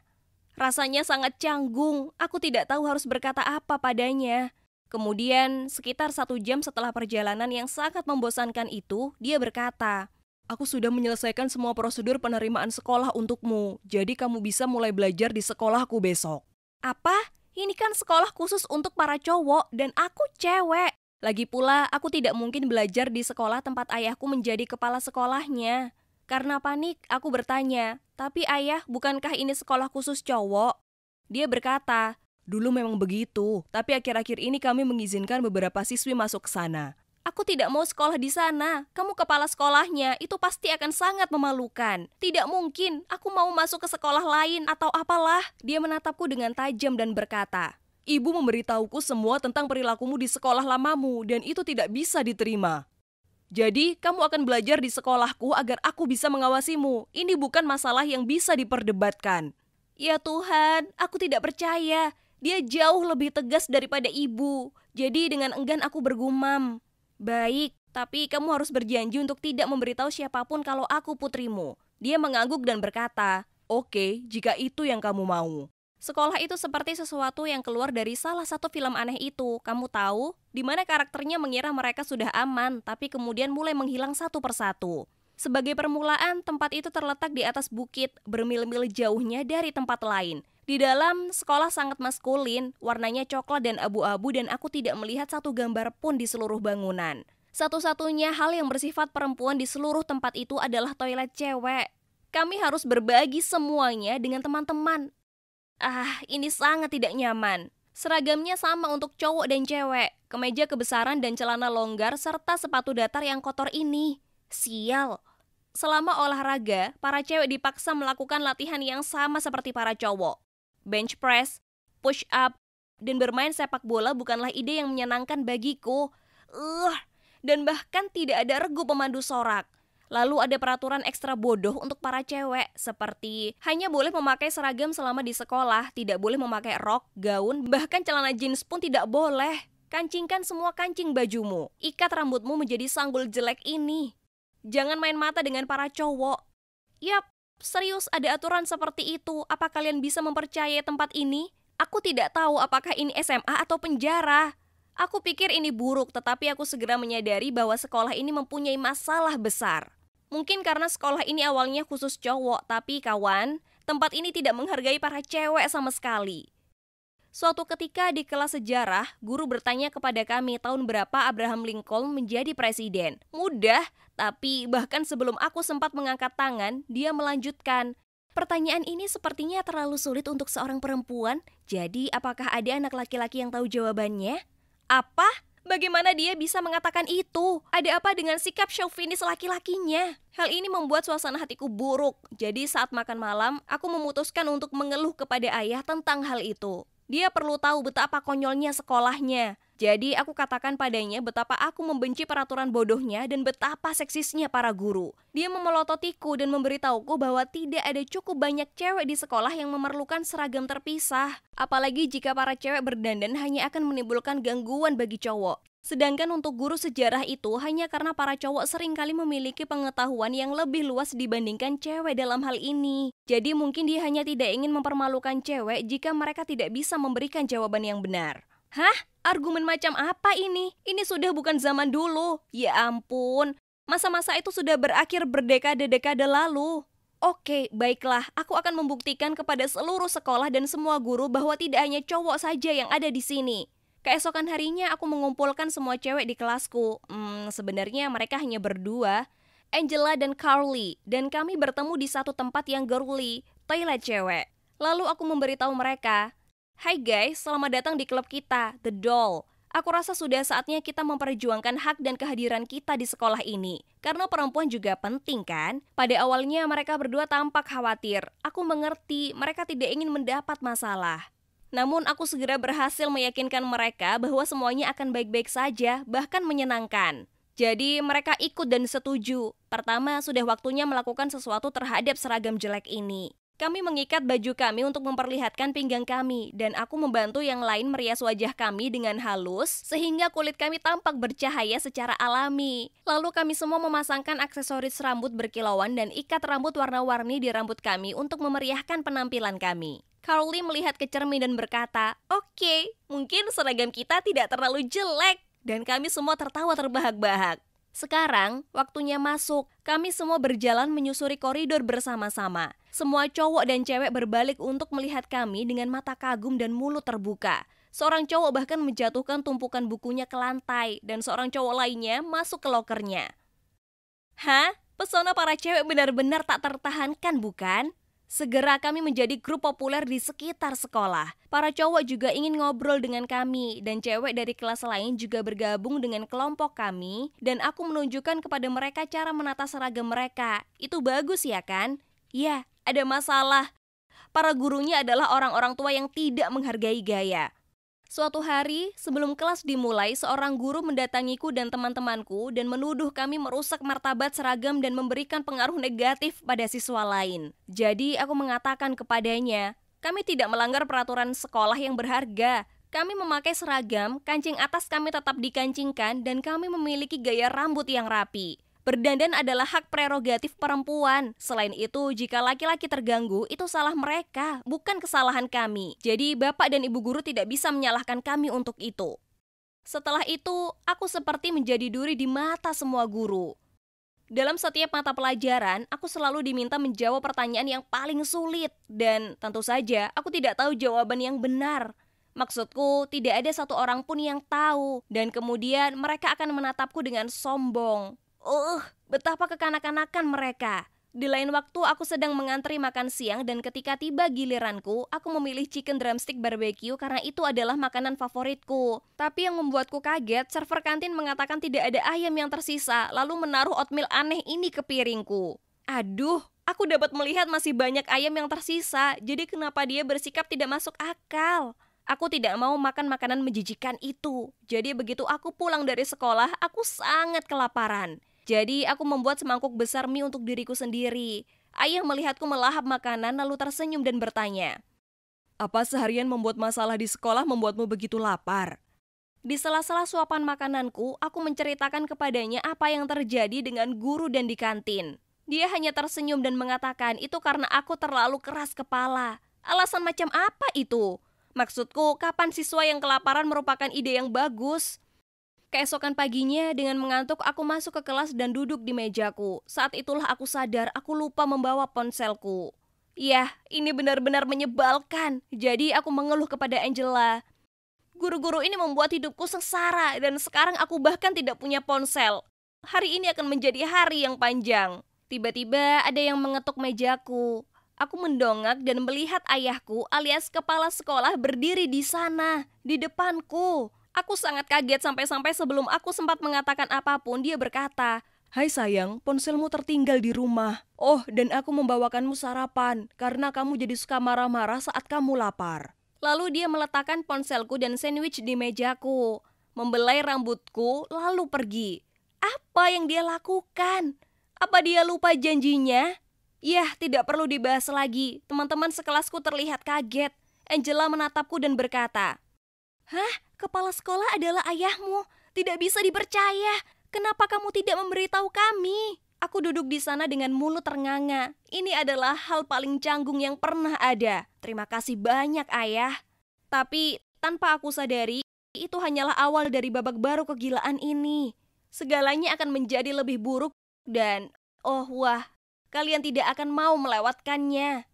Rasanya sangat canggung, aku tidak tahu harus berkata apa padanya. Kemudian, sekitar 1 jam setelah perjalanan yang sangat membosankan itu, dia berkata, "Aku sudah menyelesaikan semua prosedur penerimaan sekolah untukmu, jadi kamu bisa mulai belajar di sekolahku besok." Apa? Ini kan sekolah khusus untuk para cowok dan aku cewek. Lagi pula, aku tidak mungkin belajar di sekolah tempat ayahku menjadi kepala sekolahnya. Karena panik, aku bertanya, "Tapi ayah, bukankah ini sekolah khusus cowok?" Dia berkata, "Dulu memang begitu, tapi akhir-akhir ini kami mengizinkan beberapa siswi masuk ke sana." Aku tidak mau sekolah di sana. Kamu kepala sekolahnya, itu pasti akan sangat memalukan. Tidak mungkin, aku mau masuk ke sekolah lain atau apalah. Dia menatapku dengan tajam dan berkata, "Ibu memberitahuku semua tentang perilakumu di sekolah lamamu dan itu tidak bisa diterima. Jadi, kamu akan belajar di sekolahku agar aku bisa mengawasimu. Ini bukan masalah yang bisa diperdebatkan." Ya Tuhan, aku tidak percaya. Dia jauh lebih tegas daripada ibu. Jadi dengan enggan aku bergumam, "Baik, tapi kamu harus berjanji untuk tidak memberitahu siapapun kalau aku putrimu." Dia mengangguk dan berkata, "Oke, jika itu yang kamu mau." Sekolah itu seperti sesuatu yang keluar dari salah satu film aneh itu. Kamu tahu, di mana karakternya mengira mereka sudah aman, tapi kemudian mulai menghilang satu persatu. Sebagai permulaan, tempat itu terletak di atas bukit, bermil-mil jauhnya dari tempat lain. Di dalam, sekolah sangat maskulin, warnanya coklat dan abu-abu dan aku tidak melihat satu gambar pun di seluruh bangunan. Satu-satunya hal yang bersifat perempuan di seluruh tempat itu adalah toilet cewek. Kami harus berbagi semuanya dengan teman-teman. Ini sangat tidak nyaman. Seragamnya sama untuk cowok dan cewek, kemeja kebesaran dan celana longgar serta sepatu datar yang kotor ini. Sial. Selama olahraga, para cewek dipaksa melakukan latihan yang sama seperti para cowok. Bench press, push up, dan bermain sepak bola bukanlah ide yang menyenangkan bagiku. Dan bahkan tidak ada regu pemandu sorak. Lalu ada peraturan ekstra bodoh untuk para cewek, seperti hanya boleh memakai seragam selama di sekolah, tidak boleh memakai rok, gaun, bahkan celana jeans pun tidak boleh. Kancingkan semua kancing bajumu, ikat rambutmu menjadi sanggul jelek ini. Jangan main mata dengan para cowok. Yap, serius ada aturan seperti itu. Apa kalian bisa mempercayai tempat ini? Aku tidak tahu apakah ini SMA atau penjara. Aku pikir ini buruk, tetapi aku segera menyadari bahwa sekolah ini mempunyai masalah besar. Mungkin karena sekolah ini awalnya khusus cowok, tapi kawan, tempat ini tidak menghargai para cewek sama sekali. Suatu ketika di kelas sejarah, guru bertanya kepada kami tahun berapa Abraham Lincoln menjadi presiden. Mudah, tapi bahkan sebelum aku sempat mengangkat tangan, dia melanjutkan, "Pertanyaan ini sepertinya terlalu sulit untuk seorang perempuan, jadi apakah ada anak laki-laki yang tahu jawabannya?" Apa? Bagaimana dia bisa mengatakan itu? Ada apa dengan sikap chauvinis laki-lakinya? Hal ini membuat suasana hatiku buruk. Jadi saat makan malam, aku memutuskan untuk mengeluh kepada ayah tentang hal itu. Dia perlu tahu betapa konyolnya sekolahnya. Jadi aku katakan padanya betapa aku membenci peraturan bodohnya dan betapa seksisnya para guru. Dia memelototiku dan memberitahuku bahwa tidak ada cukup banyak cewek di sekolah yang memerlukan seragam terpisah. Apalagi jika para cewek berdandan hanya akan menimbulkan gangguan bagi cowok. Sedangkan untuk guru sejarah itu hanya karena para cowok seringkali memiliki pengetahuan yang lebih luas dibandingkan cewek dalam hal ini. Jadi mungkin dia hanya tidak ingin mempermalukan cewek jika mereka tidak bisa memberikan jawaban yang benar. Hah? Argumen macam apa ini? Ini sudah bukan zaman dulu. Ya ampun, masa-masa itu sudah berakhir berdekade-dekade lalu. Oke, baiklah, aku akan membuktikan kepada seluruh sekolah dan semua guru bahwa tidak hanya cowok saja yang ada di sini. Keesokan harinya aku mengumpulkan semua cewek di kelasku. Sebenarnya mereka hanya berdua, Angela dan Carly, dan kami bertemu di satu tempat yang girly, toilet cewek. Lalu aku memberitahu mereka, "Hai guys, selamat datang di klub kita, The Doll. Aku rasa sudah saatnya kita memperjuangkan hak dan kehadiran kita di sekolah ini. Karena perempuan juga penting kan?" Pada awalnya mereka berdua tampak khawatir. Aku mengerti, mereka tidak ingin mendapat masalah. Namun aku segera berhasil meyakinkan mereka bahwa semuanya akan baik-baik saja, bahkan menyenangkan. Jadi mereka ikut dan setuju. Pertama, sudah waktunya melakukan sesuatu terhadap seragam jelek ini. Kami mengikat baju kami untuk memperlihatkan pinggang kami, dan aku membantu yang lain merias wajah kami dengan halus, sehingga kulit kami tampak bercahaya secara alami. Lalu kami semua memasangkan aksesoris rambut berkilauan dan ikat rambut warna-warni di rambut kami untuk memeriahkan penampilan kami. Carly melihat ke cermin dan berkata, "Oke, mungkin seragam kita tidak terlalu jelek." Dan kami semua tertawa terbahak-bahak. Sekarang, waktunya masuk. Kami semua berjalan menyusuri koridor bersama-sama. Semua cowok dan cewek berbalik untuk melihat kami dengan mata kagum dan mulut terbuka. Seorang cowok bahkan menjatuhkan tumpukan bukunya ke lantai dan seorang cowok lainnya masuk ke lokernya. Hah? Pesona para cewek benar-benar tak tertahankan, bukan? Segera kami menjadi grup populer di sekitar sekolah. Para cowok juga ingin ngobrol dengan kami dan cewek dari kelas lain juga bergabung dengan kelompok kami dan aku menunjukkan kepada mereka cara menata seragam mereka. Itu bagus ya kan? Ya, ada masalah. Para gurunya adalah orang-orang tua yang tidak menghargai gaya. Suatu hari, sebelum kelas dimulai, seorang guru mendatangiku dan teman-temanku dan menuduh kami merusak martabat seragam dan memberikan pengaruh negatif pada siswa lain. Jadi, aku mengatakan kepadanya, kami tidak melanggar peraturan sekolah yang berharga. Kami memakai seragam, kancing atas kami tetap dikancingkan, dan kami memiliki gaya rambut yang rapi. Berdandan adalah hak prerogatif perempuan. Selain itu, jika laki-laki terganggu, itu salah mereka, bukan kesalahan kami. Jadi, bapak dan ibu guru tidak bisa menyalahkan kami untuk itu. Setelah itu, aku seperti menjadi duri di mata semua guru. Dalam setiap mata pelajaran, aku selalu diminta menjawab pertanyaan yang paling sulit. Dan tentu saja, aku tidak tahu jawaban yang benar. Maksudku, tidak ada satu orang pun yang tahu. Dan kemudian mereka akan menatapku dengan sombong. Betapa kekanak-kanakan mereka. Di lain waktu aku sedang mengantri makan siang dan ketika tiba giliranku, aku memilih chicken drumstick barbecue karena itu adalah makanan favoritku. Tapi yang membuatku kaget, server kantin mengatakan tidak ada ayam yang tersisa, lalu menaruh oatmeal aneh ini ke piringku. Aduh, aku dapat melihat masih banyak ayam yang tersisa, jadi kenapa dia bersikap tidak masuk akal? Aku tidak mau makan makanan menjijikan itu. Jadi begitu aku pulang dari sekolah, aku sangat kelaparan. Jadi aku membuat semangkuk besar mie untuk diriku sendiri. Ayah melihatku melahap makanan lalu tersenyum dan bertanya, "Apa seharian membuat masalah di sekolah membuatmu begitu lapar?" Di sela-sela suapan makananku, aku menceritakan kepadanya apa yang terjadi dengan guru dan di kantin. Dia hanya tersenyum dan mengatakan itu karena aku terlalu keras kepala. Alasan macam apa itu? Maksudku, kapan siswa yang kelaparan merupakan ide yang bagus? Keesokan paginya, dengan mengantuk, aku masuk ke kelas dan duduk di mejaku. Saat itulah aku sadar, aku lupa membawa ponselku. Yah, ini benar-benar menyebalkan. Jadi aku mengeluh kepada Angela. Guru-guru ini membuat hidupku sengsara dan sekarang aku bahkan tidak punya ponsel. Hari ini akan menjadi hari yang panjang. Tiba-tiba ada yang mengetuk mejaku. Aku mendongak dan melihat ayahku alias kepala sekolah berdiri di sana, di depanku. Aku sangat kaget sampai-sampai sebelum aku sempat mengatakan apapun, dia berkata, "Hai sayang, ponselmu tertinggal di rumah. Oh, dan aku membawakanmu sarapan, karena kamu jadi suka marah-marah saat kamu lapar." Lalu dia meletakkan ponselku dan sandwich di mejaku, membelai rambutku, lalu pergi. Apa yang dia lakukan? Apa dia lupa janjinya? Yah, tidak perlu dibahas lagi. Teman-teman sekelasku terlihat kaget. Angela menatapku dan berkata, "Hah? Kepala sekolah adalah ayahmu? Tidak bisa dipercaya. Kenapa kamu tidak memberitahu kami?" Aku duduk di sana dengan mulut ternganga. Ini adalah hal paling canggung yang pernah ada. Terima kasih banyak, Ayah. Tapi tanpa aku sadari, itu hanyalah awal dari babak baru kegilaan ini. Segalanya akan menjadi lebih buruk dan, oh wah, kalian tidak akan mau melewatkannya.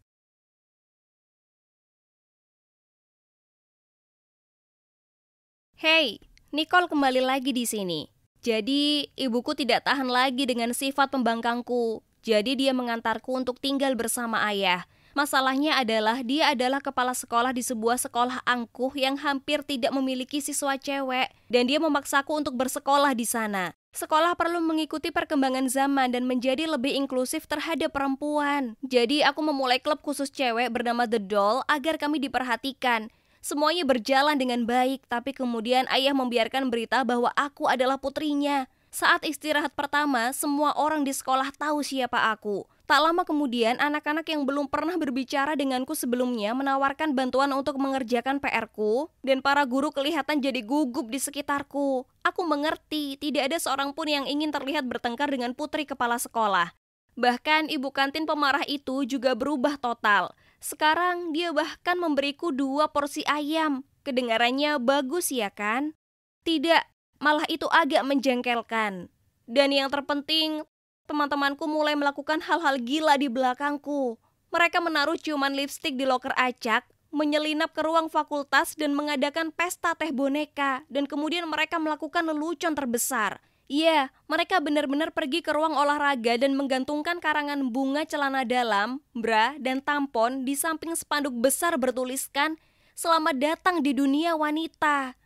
Hey, Nicole kembali lagi di sini. Jadi, ibuku tidak tahan lagi dengan sifat pembangkangku. Jadi dia mengantarku untuk tinggal bersama ayah. Masalahnya adalah dia adalah kepala sekolah di sebuah sekolah angkuh yang hampir tidak memiliki siswa cewek dan dia memaksaku untuk bersekolah di sana. Sekolah perlu mengikuti perkembangan zaman dan menjadi lebih inklusif terhadap perempuan. Jadi aku memulai klub khusus cewek bernama The Doll agar kami diperhatikan. Semuanya berjalan dengan baik, tapi kemudian ayah membiarkan berita bahwa aku adalah putrinya. Saat istirahat pertama, semua orang di sekolah tahu siapa aku. Tak lama kemudian, anak-anak yang belum pernah berbicara denganku sebelumnya menawarkan bantuan untuk mengerjakan PR-ku, dan para guru kelihatan jadi gugup di sekitarku. Aku mengerti, tidak ada seorang pun yang ingin terlihat bertengkar dengan putri kepala sekolah. Bahkan ibu kantin pemarah itu juga berubah total. Sekarang dia bahkan memberiku 2 porsi ayam. Kedengarannya bagus ya kan? Tidak, malah itu agak menjengkelkan. Dan yang terpenting, teman-temanku mulai melakukan hal-hal gila di belakangku. Mereka menaruh ciuman lipstik di loker acak, menyelinap ke ruang fakultas dan mengadakan pesta teh boneka, dan kemudian mereka melakukan lelucon terbesar. Iya, mereka benar-benar pergi ke ruang olahraga dan menggantungkan karangan bunga celana dalam, bra, dan tampon di samping spanduk besar bertuliskan, "Selamat datang di dunia wanita."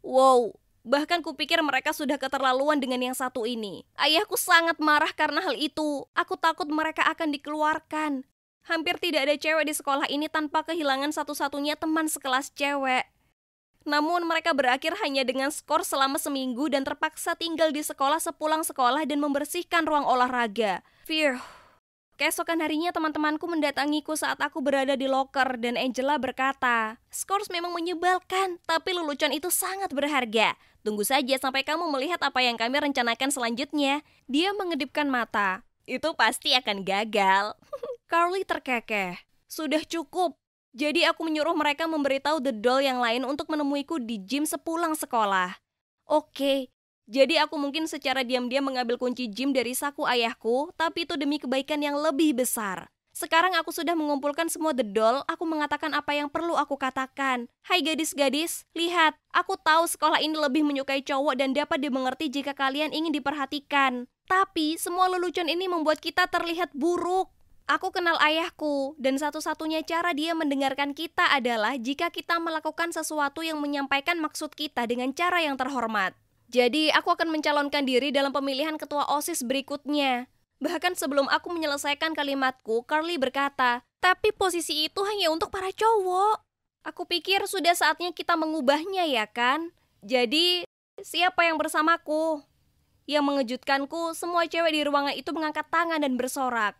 Wow, bahkan kupikir mereka sudah keterlaluan dengan yang satu ini. Ayahku sangat marah karena hal itu. Aku takut mereka akan dikeluarkan. Hampir tidak ada cewek di sekolah ini tanpa kehilangan satu-satunya teman sekelas cewek. Namun mereka berakhir hanya dengan skor selama seminggu dan terpaksa tinggal di sekolah sepulang sekolah dan membersihkan ruang olahraga. Phew. Keesokan harinya teman-temanku mendatangiku saat aku berada di loker dan Angela berkata, "Skors memang menyebalkan, tapi lelucon itu sangat berharga. Tunggu saja sampai kamu melihat apa yang kami rencanakan selanjutnya." Dia mengedipkan mata. "Itu pasti akan gagal." Carly terkekeh. "Sudah cukup." Jadi aku menyuruh mereka memberitahu The Doll yang lain untuk menemuiku di gym sepulang sekolah. Oke. Jadi aku mungkin secara diam-diam mengambil kunci gym dari saku ayahku, tapi itu demi kebaikan yang lebih besar. Sekarang aku sudah mengumpulkan semua The Doll, aku mengatakan apa yang perlu aku katakan. "Hai gadis-gadis, lihat, aku tahu sekolah ini lebih menyukai cowok dan dapat dimengerti jika kalian ingin diperhatikan. Tapi semua lelucon ini membuat kita terlihat buruk. Aku kenal ayahku, dan satu-satunya cara dia mendengarkan kita adalah jika kita melakukan sesuatu yang menyampaikan maksud kita dengan cara yang terhormat. Jadi, aku akan mencalonkan diri dalam pemilihan ketua OSIS berikutnya." Bahkan sebelum aku menyelesaikan kalimatku, Carly berkata, "Tapi posisi itu hanya untuk para cowok." Aku pikir sudah saatnya kita mengubahnya, ya kan? Jadi, siapa yang bersamaku? Yang mengejutkanku, semua cewek di ruangan itu mengangkat tangan dan bersorak.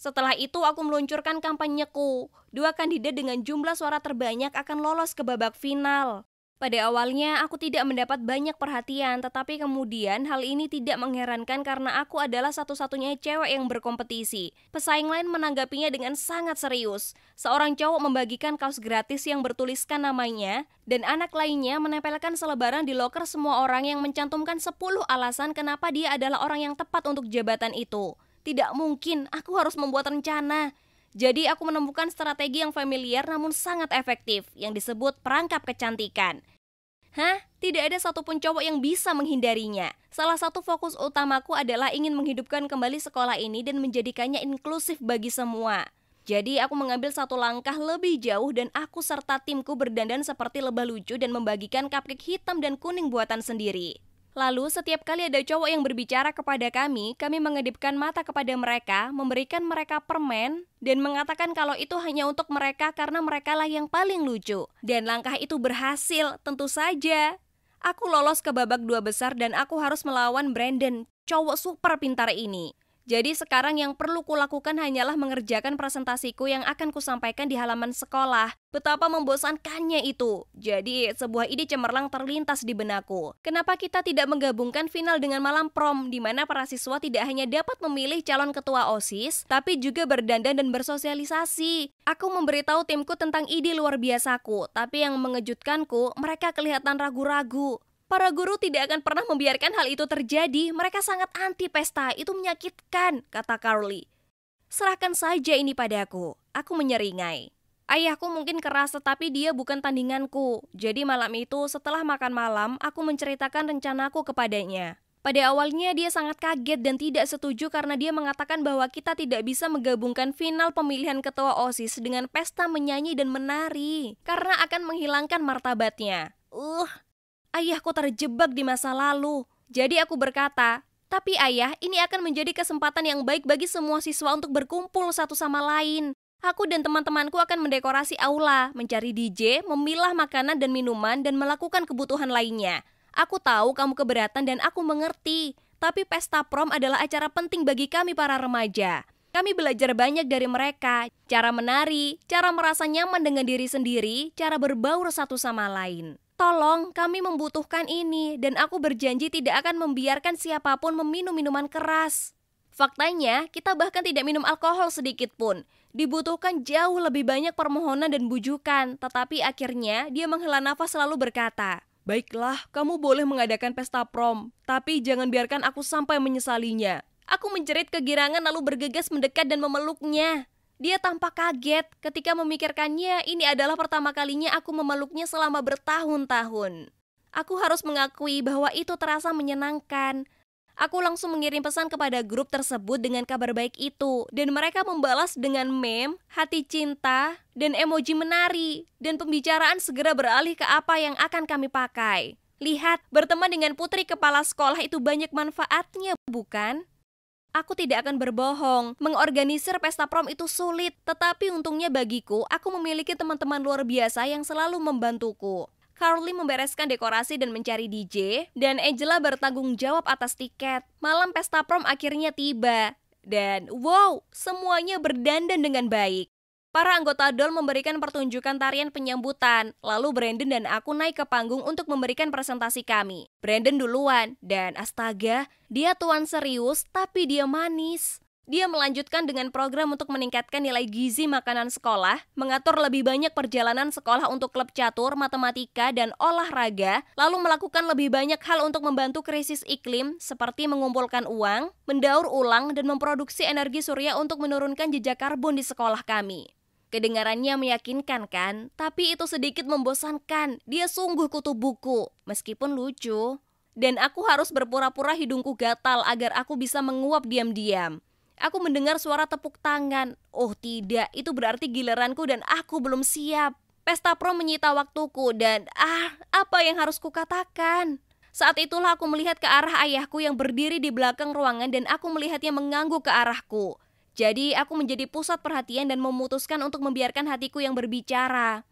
Setelah itu, aku meluncurkan kampanyeku. 2 kandidat dengan jumlah suara terbanyak akan lolos ke babak final. Pada awalnya, aku tidak mendapat banyak perhatian, tetapi kemudian hal ini tidak mengherankan karena aku adalah satu-satunya cewek yang berkompetisi. Pesaing lain menanggapinya dengan sangat serius. Seorang cowok membagikan kaos gratis yang bertuliskan namanya, dan anak lainnya menempelkan selebaran di loker semua orang yang mencantumkan 10 alasan kenapa dia adalah orang yang tepat untuk jabatan itu. Tidak mungkin, aku harus membuat rencana. Jadi aku menemukan strategi yang familiar namun sangat efektif, yang disebut perangkap kecantikan. Tidak ada satupun cowok yang bisa menghindarinya. Salah satu fokus utamaku adalah ingin menghidupkan kembali sekolah ini dan menjadikannya inklusif bagi semua. Jadi aku mengambil satu langkah lebih jauh dan aku serta timku berdandan seperti lebah lucu dan membagikan cupcake hitam dan kuning buatan sendiri. Lalu setiap kali ada cowok yang berbicara kepada kami mengedipkan mata kepada mereka, memberikan mereka permen, dan mengatakan kalau itu hanya untuk mereka karena merekalah yang paling lucu. Dan langkah itu berhasil, tentu saja. Aku lolos ke babak 2 besar dan aku harus melawan Brandon, cowok super pintar ini. Jadi sekarang yang perlu kulakukan hanyalah mengerjakan presentasiku yang akan kusampaikan di halaman sekolah. Betapa membosankannya itu. Jadi sebuah ide cemerlang terlintas di benakku. Kenapa kita tidak menggabungkan final dengan malam prom, di mana para siswa tidak hanya dapat memilih calon ketua OSIS, tapi juga berdandan dan bersosialisasi. Aku memberitahu timku tentang ide luar biasaku, tapi yang mengejutkanku, mereka kelihatan ragu-ragu. Para guru tidak akan pernah membiarkan hal itu terjadi. Mereka sangat anti pesta, itu menyakitkan, kata Carly. "Serahkan saja ini padaku." Aku menyeringai. Ayahku mungkin keras, tetapi dia bukan tandinganku. Jadi malam itu, setelah makan malam, aku menceritakan rencanaku kepadanya. Pada awalnya dia sangat kaget dan tidak setuju karena dia mengatakan bahwa kita tidak bisa menggabungkan final pemilihan ketua OSIS dengan pesta menyanyi dan menari, karena akan menghilangkan martabatnya. Ayahku terjebak di masa lalu. Jadi aku berkata, "Tapi ayah, ini akan menjadi kesempatan yang baik bagi semua siswa untuk berkumpul satu sama lain. Aku dan teman-temanku akan mendekorasi aula, mencari DJ, memilah makanan dan minuman, dan melakukan kebutuhan lainnya. Aku tahu kamu keberatan dan aku mengerti. Tapi pesta prom adalah acara penting bagi kami para remaja. Kami belajar banyak dari mereka, cara menari, cara merasa nyaman dengan diri sendiri, cara berbaur satu sama lain. Tolong, kami membutuhkan ini, dan aku berjanji tidak akan membiarkan siapapun meminum minuman keras." Faktanya, kita bahkan tidak minum alkohol sedikit pun. Dibutuhkan jauh lebih banyak permohonan dan bujukan, tetapi akhirnya dia menghela nafas lalu berkata, "Baiklah, kamu boleh mengadakan pesta prom, tapi jangan biarkan aku sampai menyesalinya." Aku menjerit kegirangan lalu bergegas mendekat dan memeluknya. Dia tampak kaget ketika memikirkannya ini adalah pertama kalinya aku memeluknya selama bertahun-tahun. Aku harus mengakui bahwa itu terasa menyenangkan. Aku langsung mengirim pesan kepada grup tersebut dengan kabar baik itu, dan mereka membalas dengan meme, hati cinta, dan emoji menari, dan pembicaraan segera beralih ke apa yang akan kami pakai. Lihat, berteman dengan putri kepala sekolah itu banyak manfaatnya, bukan? Aku tidak akan berbohong, mengorganisir pesta prom itu sulit, tetapi untungnya bagiku, aku memiliki teman-teman luar biasa yang selalu membantuku. Carly membereskan dekorasi dan mencari DJ, dan Angela bertanggung jawab atas tiket. Malam pesta prom akhirnya tiba, dan wow, semuanya berdandan dengan baik. Para anggota DOL memberikan pertunjukan tarian penyambutan, lalu Brandon dan aku naik ke panggung untuk memberikan presentasi kami. Brandon duluan, dan astaga, dia tuan serius tapi dia manis. Dia melanjutkan dengan program untuk meningkatkan nilai gizi makanan sekolah, mengatur lebih banyak perjalanan sekolah untuk klub catur, matematika, dan olahraga, lalu melakukan lebih banyak hal untuk membantu krisis iklim, seperti mengumpulkan uang, mendaur ulang, dan memproduksi energi surya untuk menurunkan jejak karbon di sekolah kami. Kedengarannya meyakinkan kan, tapi itu sedikit membosankan. Dia sungguh kutu buku, meskipun lucu. Dan aku harus berpura-pura hidungku gatal agar aku bisa menguap diam-diam. Aku mendengar suara tepuk tangan. Oh tidak, itu berarti giliranku dan aku belum siap. Pesta prom menyita waktuku dan apa yang harus kukatakan? Saat itulah aku melihat ke arah ayahku yang berdiri di belakang ruangan dan aku melihatnya mengangguk ke arahku. Jadi aku menjadi pusat perhatian dan memutuskan untuk membiarkan hatiku yang berbicara.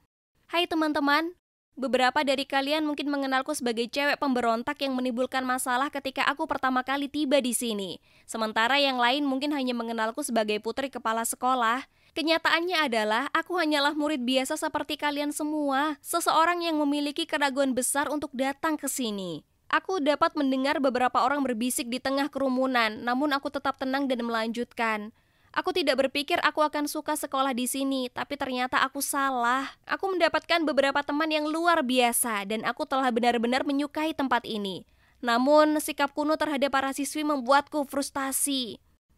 Hai teman-teman, beberapa dari kalian mungkin mengenalku sebagai cewek pemberontak yang menimbulkan masalah ketika aku pertama kali tiba di sini. Sementara yang lain mungkin hanya mengenalku sebagai putri kepala sekolah. Kenyataannya adalah aku hanyalah murid biasa seperti kalian semua, seseorang yang memiliki keraguan besar untuk datang ke sini. Aku dapat mendengar beberapa orang berbisik di tengah kerumunan, namun aku tetap tenang dan melanjutkan. Aku tidak berpikir aku akan suka sekolah di sini, tapi ternyata aku salah. Aku mendapatkan beberapa teman yang luar biasa, dan aku telah benar-benar menyukai tempat ini. Namun, sikap kuno terhadap para siswi membuatku frustasi.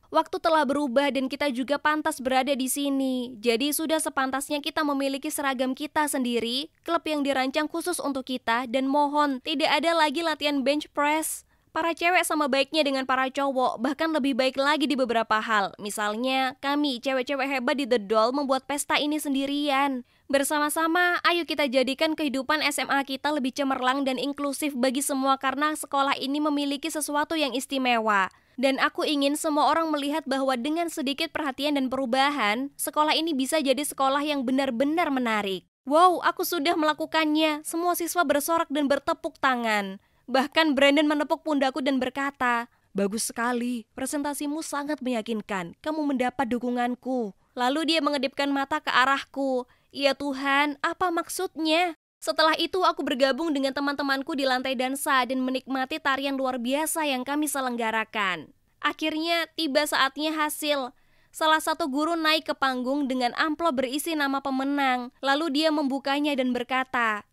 Waktu telah berubah dan kita juga pantas berada di sini. Jadi sudah sepantasnya kita memiliki seragam kita sendiri, klub yang dirancang khusus untuk kita, dan mohon tidak ada lagi latihan bench press. Para cewek sama baiknya dengan para cowok, bahkan lebih baik lagi di beberapa hal. Misalnya, kami cewek-cewek hebat di The Doll membuat pesta ini sendirian. Bersama-sama, ayo kita jadikan kehidupan SMA kita lebih cemerlang dan inklusif bagi semua karena sekolah ini memiliki sesuatu yang istimewa. Dan aku ingin semua orang melihat bahwa dengan sedikit perhatian dan perubahan, sekolah ini bisa jadi sekolah yang benar-benar menarik. Wow, aku sudah melakukannya. Semua siswa bersorak dan bertepuk tangan. Bahkan Brandon menepuk pundakku dan berkata, "Bagus sekali, presentasimu sangat meyakinkan, kamu mendapat dukunganku." Lalu dia mengedipkan mata ke arahku. Ya Tuhan, apa maksudnya? Setelah itu aku bergabung dengan teman-temanku di lantai dansa dan menikmati tarian luar biasa yang kami selenggarakan. Akhirnya tiba saatnya hasil. Salah satu guru naik ke panggung dengan amplop berisi nama pemenang. Lalu dia membukanya dan berkata,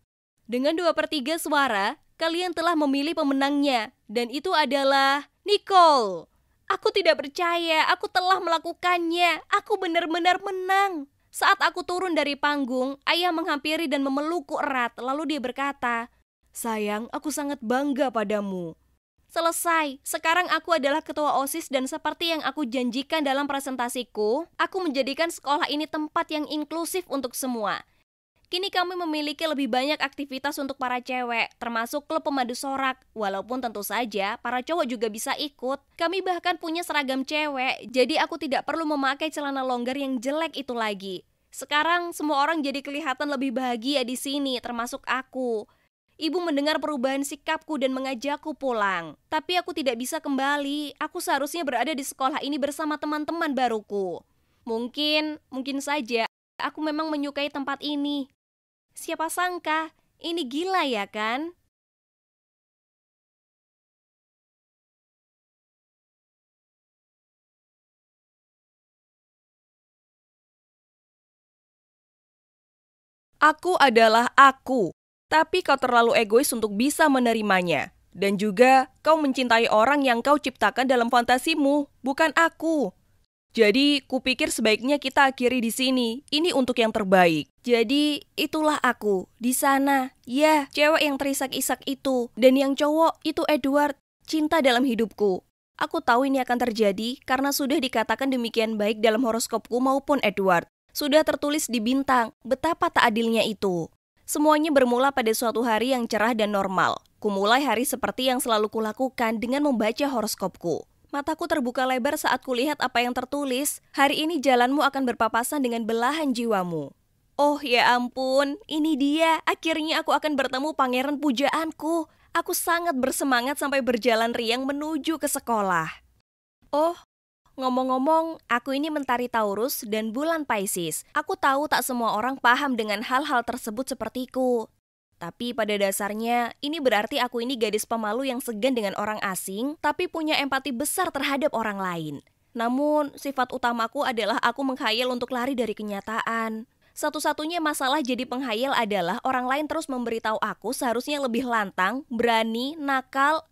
"Dengan 2/3 suara, kalian telah memilih pemenangnya, dan itu adalah Nicole." Aku tidak percaya, aku telah melakukannya. Aku benar-benar menang. Saat aku turun dari panggung, ayah menghampiri dan memelukku erat, lalu dia berkata, "Sayang, aku sangat bangga padamu." Selesai, sekarang aku adalah ketua OSIS dan seperti yang aku janjikan dalam presentasiku, aku menjadikan sekolah ini tempat yang inklusif untuk semua. Kini kami memiliki lebih banyak aktivitas untuk para cewek, termasuk klub pemandu sorak. Walaupun tentu saja para cowok juga bisa ikut. Kami bahkan punya seragam cewek, jadi aku tidak perlu memakai celana longgar yang jelek itu lagi. Sekarang semua orang jadi kelihatan lebih bahagia di sini, termasuk aku. Ibu mendengar perubahan sikapku dan mengajakku pulang. Tapi aku tidak bisa kembali. Aku seharusnya berada di sekolah ini bersama teman-teman baruku. Mungkin saja aku memang menyukai tempat ini. Siapa sangka, ini gila ya kan? Aku adalah aku, tapi kau terlalu egois untuk bisa menerimanya. Dan juga kau mencintai orang yang kau ciptakan dalam fantasimu, bukan aku. Jadi, kupikir sebaiknya kita akhiri di sini. Ini untuk yang terbaik. Jadi, itulah aku, di sana. Ya, cewek yang terisak-isak itu. Dan yang cowok, itu Edward. Cinta dalam hidupku. Aku tahu ini akan terjadi karena sudah dikatakan demikian baik dalam horoskopku maupun Edward. Sudah tertulis di bintang, betapa tak adilnya itu. Semuanya bermula pada suatu hari yang cerah dan normal. Kumulai hari seperti yang selalu kulakukan dengan membaca horoskopku. Mataku terbuka lebar saat kulihat apa yang tertulis. Hari ini jalanmu akan berpapasan dengan belahan jiwamu. Oh ya ampun, ini dia. Akhirnya aku akan bertemu pangeran pujaanku. Aku sangat bersemangat sampai berjalan riang menuju ke sekolah. Oh, ngomong-ngomong, aku ini mentari Taurus dan bulan Pisces. Aku tahu tak semua orang paham dengan hal-hal tersebut sepertiku. Tapi pada dasarnya, ini berarti aku ini gadis pemalu yang segan dengan orang asing, tapi punya empati besar terhadap orang lain. Namun, sifat utamaku adalah aku menghayal untuk lari dari kenyataan. Satu-satunya masalah jadi penghayal adalah orang lain terus memberitahu aku seharusnya lebih lantang, berani, nakal.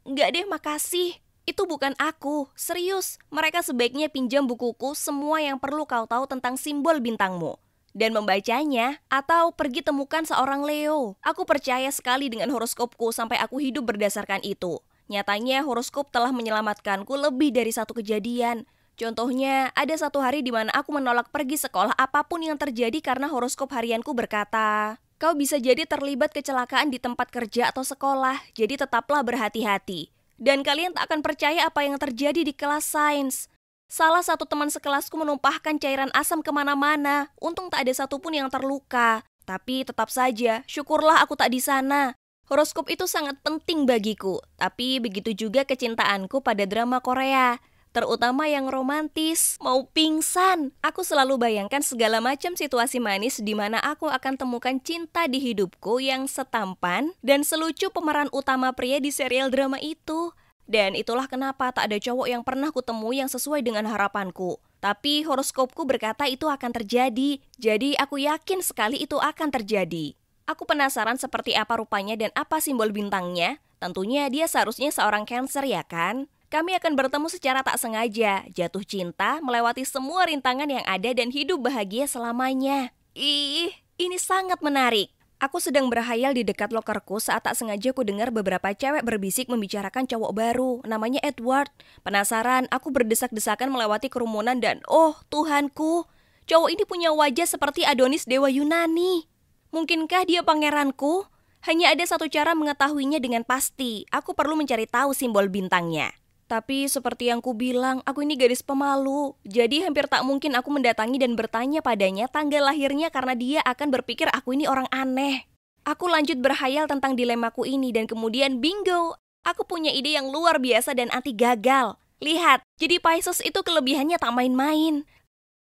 Enggak deh, makasih. Itu bukan aku, serius. Mereka sebaiknya pinjam bukuku semua yang perlu kau tahu tentang simbol bintangmu dan membacanya, atau pergi temukan seorang Leo. Aku percaya sekali dengan horoskopku sampai aku hidup berdasarkan itu. Nyatanya horoskop telah menyelamatkanku lebih dari satu kejadian. Contohnya, ada satu hari di mana aku menolak pergi sekolah apapun yang terjadi karena horoskop harianku berkata, kau bisa jadi terlibat kecelakaan di tempat kerja atau sekolah, jadi tetaplah berhati-hati. Dan kalian tak akan percaya apa yang terjadi di kelas sains. Salah satu teman sekelasku menumpahkan cairan asam kemana-mana. Untung tak ada satupun yang terluka. Tapi tetap saja, syukurlah aku tak di sana. Horoskop itu sangat penting bagiku. Tapi begitu juga kecintaanku pada drama Korea. Terutama yang romantis. Mau pingsan. Aku selalu bayangkan segala macam situasi manis di mana aku akan temukan cinta di hidupku yang setampan dan selucu pemeran utama pria di serial drama itu. Dan itulah kenapa tak ada cowok yang pernah kutemui yang sesuai dengan harapanku. Tapi horoskopku berkata itu akan terjadi. Jadi aku yakin sekali itu akan terjadi. Aku penasaran seperti apa rupanya dan apa simbol bintangnya. Tentunya dia seharusnya seorang Cancer ya kan? Kami akan bertemu secara tak sengaja, jatuh cinta, melewati semua rintangan yang ada dan hidup bahagia selamanya. Ih, ini sangat menarik. Aku sedang berhayal di dekat lokerku saat tak sengaja ku dengar beberapa cewek berbisik membicarakan cowok baru, namanya Edward. Penasaran, aku berdesak-desakan melewati kerumunan dan oh Tuhanku, cowok ini punya wajah seperti Adonis dewa Yunani. Mungkinkah dia pangeranku? Hanya ada satu cara mengetahuinya dengan pasti, aku perlu mencari tahu simbol bintangnya. Tapi seperti yang ku bilang, aku ini gadis pemalu. Jadi hampir tak mungkin aku mendatangi dan bertanya padanya tanggal lahirnya karena dia akan berpikir aku ini orang aneh. Aku lanjut berhayal tentang dilemaku ini dan kemudian bingo. Aku punya ide yang luar biasa dan anti gagal. Lihat, jadi Pisces itu kelebihannya tak main-main.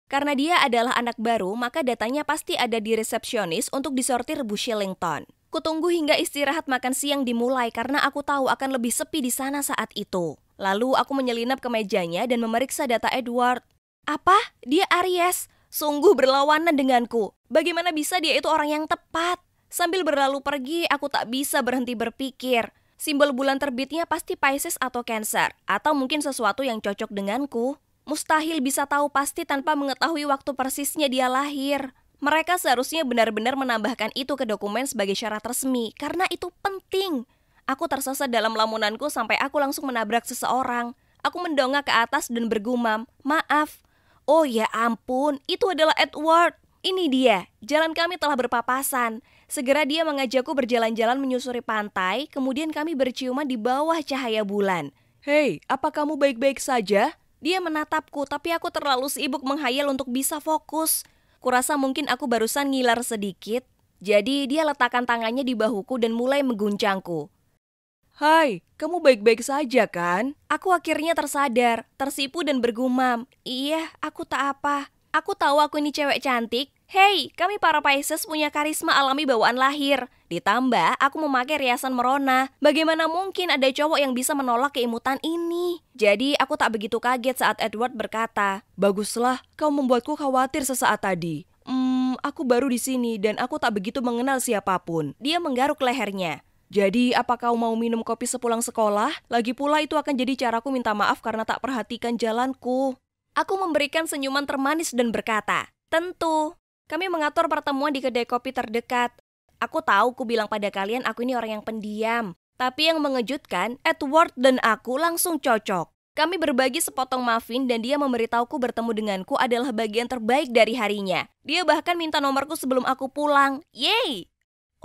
Karena dia adalah anak baru, maka datanya pasti ada di resepsionis untuk disortir Bu Shillington. Kutunggu hingga istirahat makan siang dimulai karena aku tahu akan lebih sepi di sana saat itu. Lalu aku menyelinap ke mejanya dan memeriksa data Edward. Apa? Dia Aries. Sungguh berlawanan denganku. Bagaimana bisa dia itu orang yang tepat? Sambil berlalu pergi, aku tak bisa berhenti berpikir. Simbol bulan terbitnya pasti Pisces atau Cancer. Atau mungkin sesuatu yang cocok denganku. Mustahil bisa tahu pasti tanpa mengetahui waktu persisnya dia lahir. Mereka seharusnya benar-benar menambahkan itu ke dokumen sebagai syarat resmi. Karena itu penting. Aku tersesat dalam lamunanku sampai aku langsung menabrak seseorang. Aku mendongak ke atas dan bergumam, maaf. Oh ya ampun, itu adalah Edward. Ini dia, jalan kami telah berpapasan. Segera dia mengajakku berjalan-jalan menyusuri pantai, kemudian kami berciuman di bawah cahaya bulan. Hei, apa kamu baik-baik saja? Dia menatapku, tapi aku terlalu sibuk menghayal untuk bisa fokus. Kurasa mungkin aku barusan ngiler sedikit. Jadi dia letakkan tangannya di bahuku dan mulai mengguncangku. Hai, kamu baik-baik saja kan? Aku akhirnya tersadar, tersipu dan bergumam. Iya, aku tak apa. Aku tahu aku ini cewek cantik. Hei, kami para Pisces punya karisma alami bawaan lahir. Ditambah, aku memakai riasan merona. Bagaimana mungkin ada cowok yang bisa menolak keimutan ini? Jadi, aku tak begitu kaget saat Edward berkata, baguslah, kau membuatku khawatir sesaat tadi. Aku baru di sini dan aku tak begitu mengenal siapapun. Dia menggaruk lehernya. Jadi, apa kau mau minum kopi sepulang sekolah? Lagi pula itu akan jadi caraku minta maaf karena tak perhatikan jalanku. Aku memberikan senyuman termanis dan berkata, "Tentu." Kami mengatur pertemuan di kedai kopi terdekat. Aku tahu ku bilang pada kalian aku ini orang yang pendiam. Tapi yang mengejutkan, Edward dan aku langsung cocok. Kami berbagi sepotong muffin dan dia memberitahuku bertemu denganku adalah bagian terbaik dari harinya. Dia bahkan minta nomorku sebelum aku pulang. Yeay!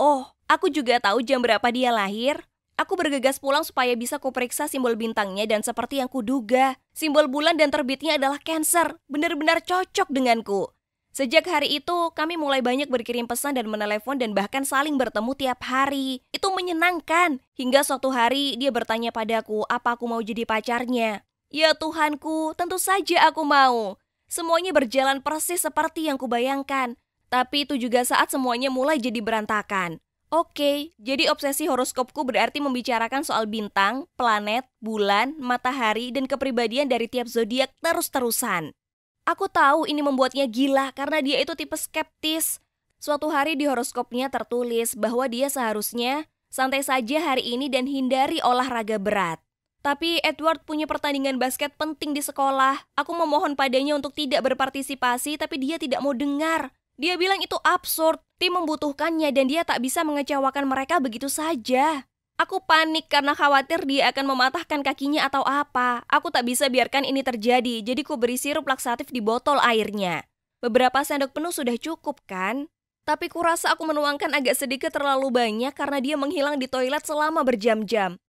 Oh, aku juga tahu jam berapa dia lahir. Aku bergegas pulang supaya bisa kuperiksa simbol bintangnya dan seperti yang kuduga, simbol bulan dan terbitnya adalah Cancer. Benar-benar cocok denganku. Sejak hari itu, kami mulai banyak berkirim pesan dan menelepon dan bahkan saling bertemu tiap hari. Itu menyenangkan. Hingga suatu hari, dia bertanya padaku apa aku mau jadi pacarnya. Ya Tuhanku, tentu saja aku mau. Semuanya berjalan persis seperti yang kubayangkan. Tapi itu juga saat semuanya mulai jadi berantakan. Oke, jadi obsesi horoskopku berarti membicarakan soal bintang, planet, bulan, matahari, dan kepribadian dari tiap zodiak terus-terusan. Aku tahu ini membuatnya gila karena dia itu tipe skeptis. Suatu hari di horoskopnya tertulis bahwa dia seharusnya santai saja hari ini dan hindari olahraga berat. Tapi Edward punya pertandingan basket penting di sekolah. Aku memohon padanya untuk tidak berpartisipasi tapi dia tidak mau dengar. Dia bilang itu absurd, tim membutuhkannya dan dia tak bisa mengecewakan mereka begitu saja. Aku panik karena khawatir dia akan mematahkan kakinya atau apa. Aku tak bisa biarkan ini terjadi, jadi ku beri sirup laksatif di botol airnya. Beberapa sendok penuh sudah cukup kan? Tapi kurasa aku menuangkan agak sedikit terlalu banyak karena dia menghilang di toilet selama berjam-jam.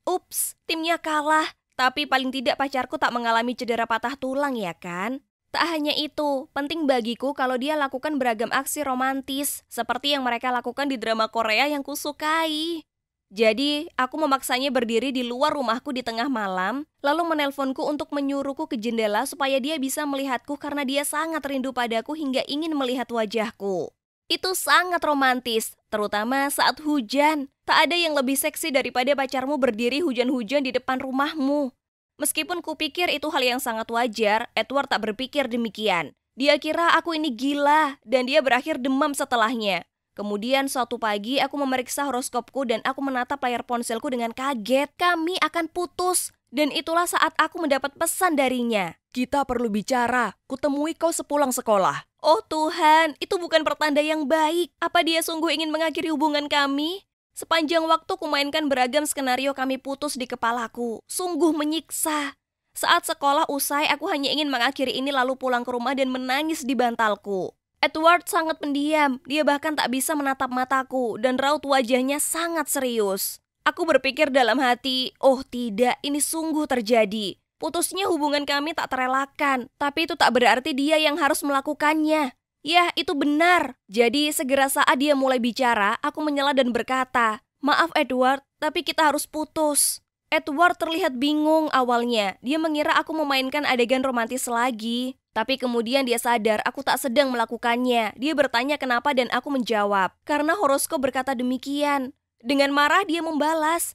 Ups, timnya kalah. Tapi paling tidak pacarku tak mengalami cedera patah tulang ya kan? Tak hanya itu, penting bagiku kalau dia lakukan beragam aksi romantis, seperti yang mereka lakukan di drama Korea yang kusukai. Jadi, aku memaksanya berdiri di luar rumahku di tengah malam, lalu menelponku untuk menyuruhku ke jendela supaya dia bisa melihatku karena dia sangat rindu padaku hingga ingin melihat wajahku. Itu sangat romantis, terutama saat hujan. Tak ada yang lebih seksi daripada pacarmu berdiri hujan-hujan di depan rumahmu. Meskipun kupikir itu hal yang sangat wajar, Edward tak berpikir demikian. Dia kira aku ini gila, dan dia berakhir demam setelahnya. Kemudian suatu pagi aku memeriksa horoskopku dan aku menatap layar ponselku dengan kaget. Kami akan putus. Dan itulah saat aku mendapat pesan darinya. Kita perlu bicara. Kutemui kau sepulang sekolah. Oh Tuhan, itu bukan pertanda yang baik. Apa dia sungguh ingin mengakhiri hubungan kami? Sepanjang waktu kumainkan beragam skenario kami putus di kepalaku. Sungguh menyiksa. Saat sekolah usai, aku hanya ingin mengakhiri ini lalu pulang ke rumah dan menangis di bantalku. Edward sangat pendiam, dia bahkan tak bisa menatap mataku dan raut wajahnya sangat serius. Aku berpikir dalam hati, oh tidak, ini sungguh terjadi. Putusnya hubungan kami tak terelakkan, tapi itu tak berarti dia yang harus melakukannya. Ya, itu benar. Jadi segera saat dia mulai bicara, aku menyela dan berkata, "Maaf Edward, tapi kita harus putus." Edward terlihat bingung awalnya, dia mengira aku memainkan adegan romantis lagi. Tapi kemudian dia sadar aku tak sedang melakukannya. Dia bertanya kenapa dan aku menjawab, karena horoskop berkata demikian. Dengan marah dia membalas,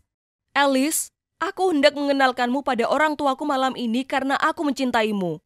Alice, aku hendak mengenalkanmu pada orang tuaku malam ini karena aku mencintaimu.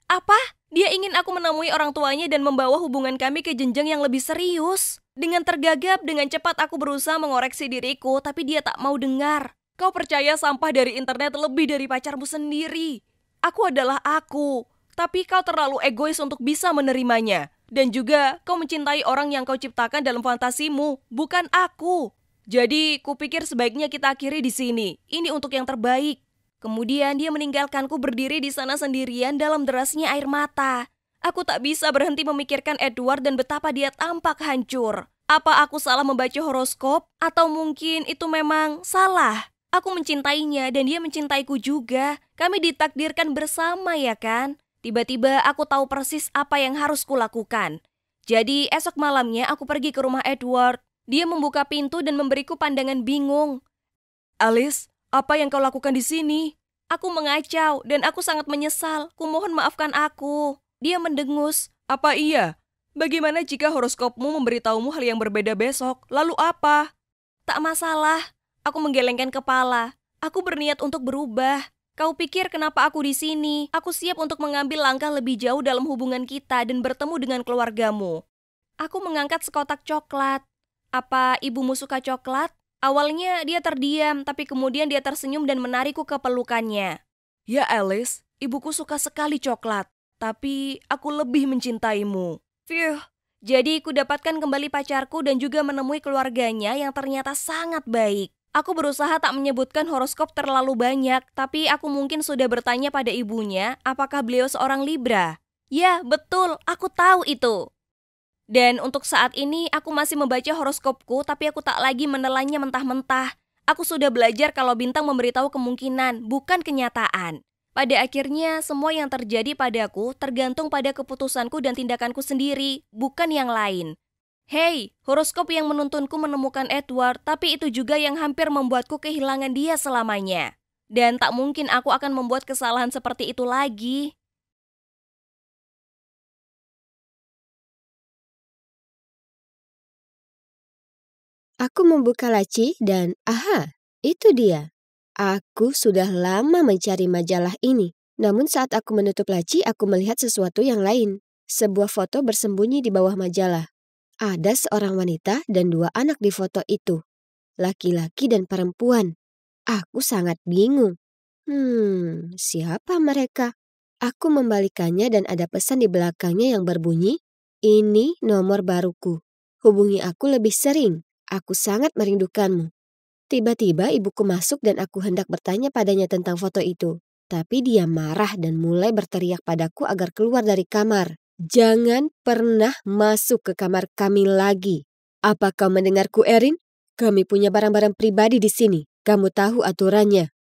Apa? Dia ingin aku menemui orang tuanya dan membawa hubungan kami ke jenjang yang lebih serius. Dengan tergagap, dengan cepat aku berusaha mengoreksi diriku, tapi dia tak mau dengar. Kau percaya sampah dari internet lebih dari pacarmu sendiri. Aku adalah aku. Tapi kau terlalu egois untuk bisa menerimanya. Dan juga kau mencintai orang yang kau ciptakan dalam fantasimu, bukan aku. Jadi, kupikir sebaiknya kita akhiri di sini. Ini untuk yang terbaik. Kemudian dia meninggalkanku berdiri di sana sendirian dalam derasnya air mata. Aku tak bisa berhenti memikirkan Edward dan betapa dia tampak hancur. Apa aku salah membaca horoskop? Atau mungkin itu memang salah? Aku mencintainya dan dia mencintaiku juga. Kami ditakdirkan bersama ya kan? Tiba-tiba aku tahu persis apa yang harus kulakukan. Jadi esok malamnya aku pergi ke rumah Edward. Dia membuka pintu dan memberiku pandangan bingung. Alice, apa yang kau lakukan di sini? Aku mengacau dan aku sangat menyesal. Kumohon maafkan aku. Dia mendengus. Apa iya? Bagaimana jika horoskopmu memberitahumu hal yang berbeda besok? Lalu apa? Tak masalah. Aku menggelengkan kepala. Aku berniat untuk berubah. Kau pikir kenapa aku di sini? Aku siap untuk mengambil langkah lebih jauh dalam hubungan kita dan bertemu dengan keluargamu. Aku mengangkat sekotak coklat. Apa ibumu suka coklat? Awalnya dia terdiam, tapi kemudian dia tersenyum dan menarikku ke pelukannya. Ya Alice, Ibuku suka sekali coklat, tapi aku lebih mencintaimu. Phew, jadi ku dapatkan kembali pacarku dan juga menemui keluarganya yang ternyata sangat baik. Aku berusaha tak menyebutkan horoskop terlalu banyak, tapi aku mungkin sudah bertanya pada ibunya apakah beliau seorang Libra. Ya, betul, aku tahu itu. Dan untuk saat ini aku masih membaca horoskopku, tapi aku tak lagi menelannya mentah-mentah. Aku sudah belajar kalau bintang memberitahu kemungkinan, bukan kenyataan. Pada akhirnya, semua yang terjadi padaku tergantung pada keputusanku dan tindakanku sendiri, bukan yang lain. Hei, horoskop yang menuntunku menemukan Edward, tapi itu juga yang hampir membuatku kehilangan dia selamanya. Dan tak mungkin aku akan membuat kesalahan seperti itu lagi. Aku membuka laci dan itu dia. Aku sudah lama mencari majalah ini. Namun saat aku menutup laci, aku melihat sesuatu yang lain. Sebuah foto bersembunyi di bawah majalah. Ada seorang wanita dan 2 anak di foto itu. Laki-laki dan perempuan. Aku sangat bingung. Siapa mereka? Aku membalikannya dan ada pesan di belakangnya yang berbunyi, "Ini nomor baruku. Hubungi aku lebih sering. Aku sangat merindukanmu." Tiba-tiba ibuku masuk dan aku hendak bertanya padanya tentang foto itu. Tapi dia marah dan mulai berteriak padaku agar keluar dari kamar. "Jangan pernah masuk ke kamar kami lagi. Apa kau mendengarku, Erin? Kami punya barang-barang pribadi di sini. Kamu tahu aturannya."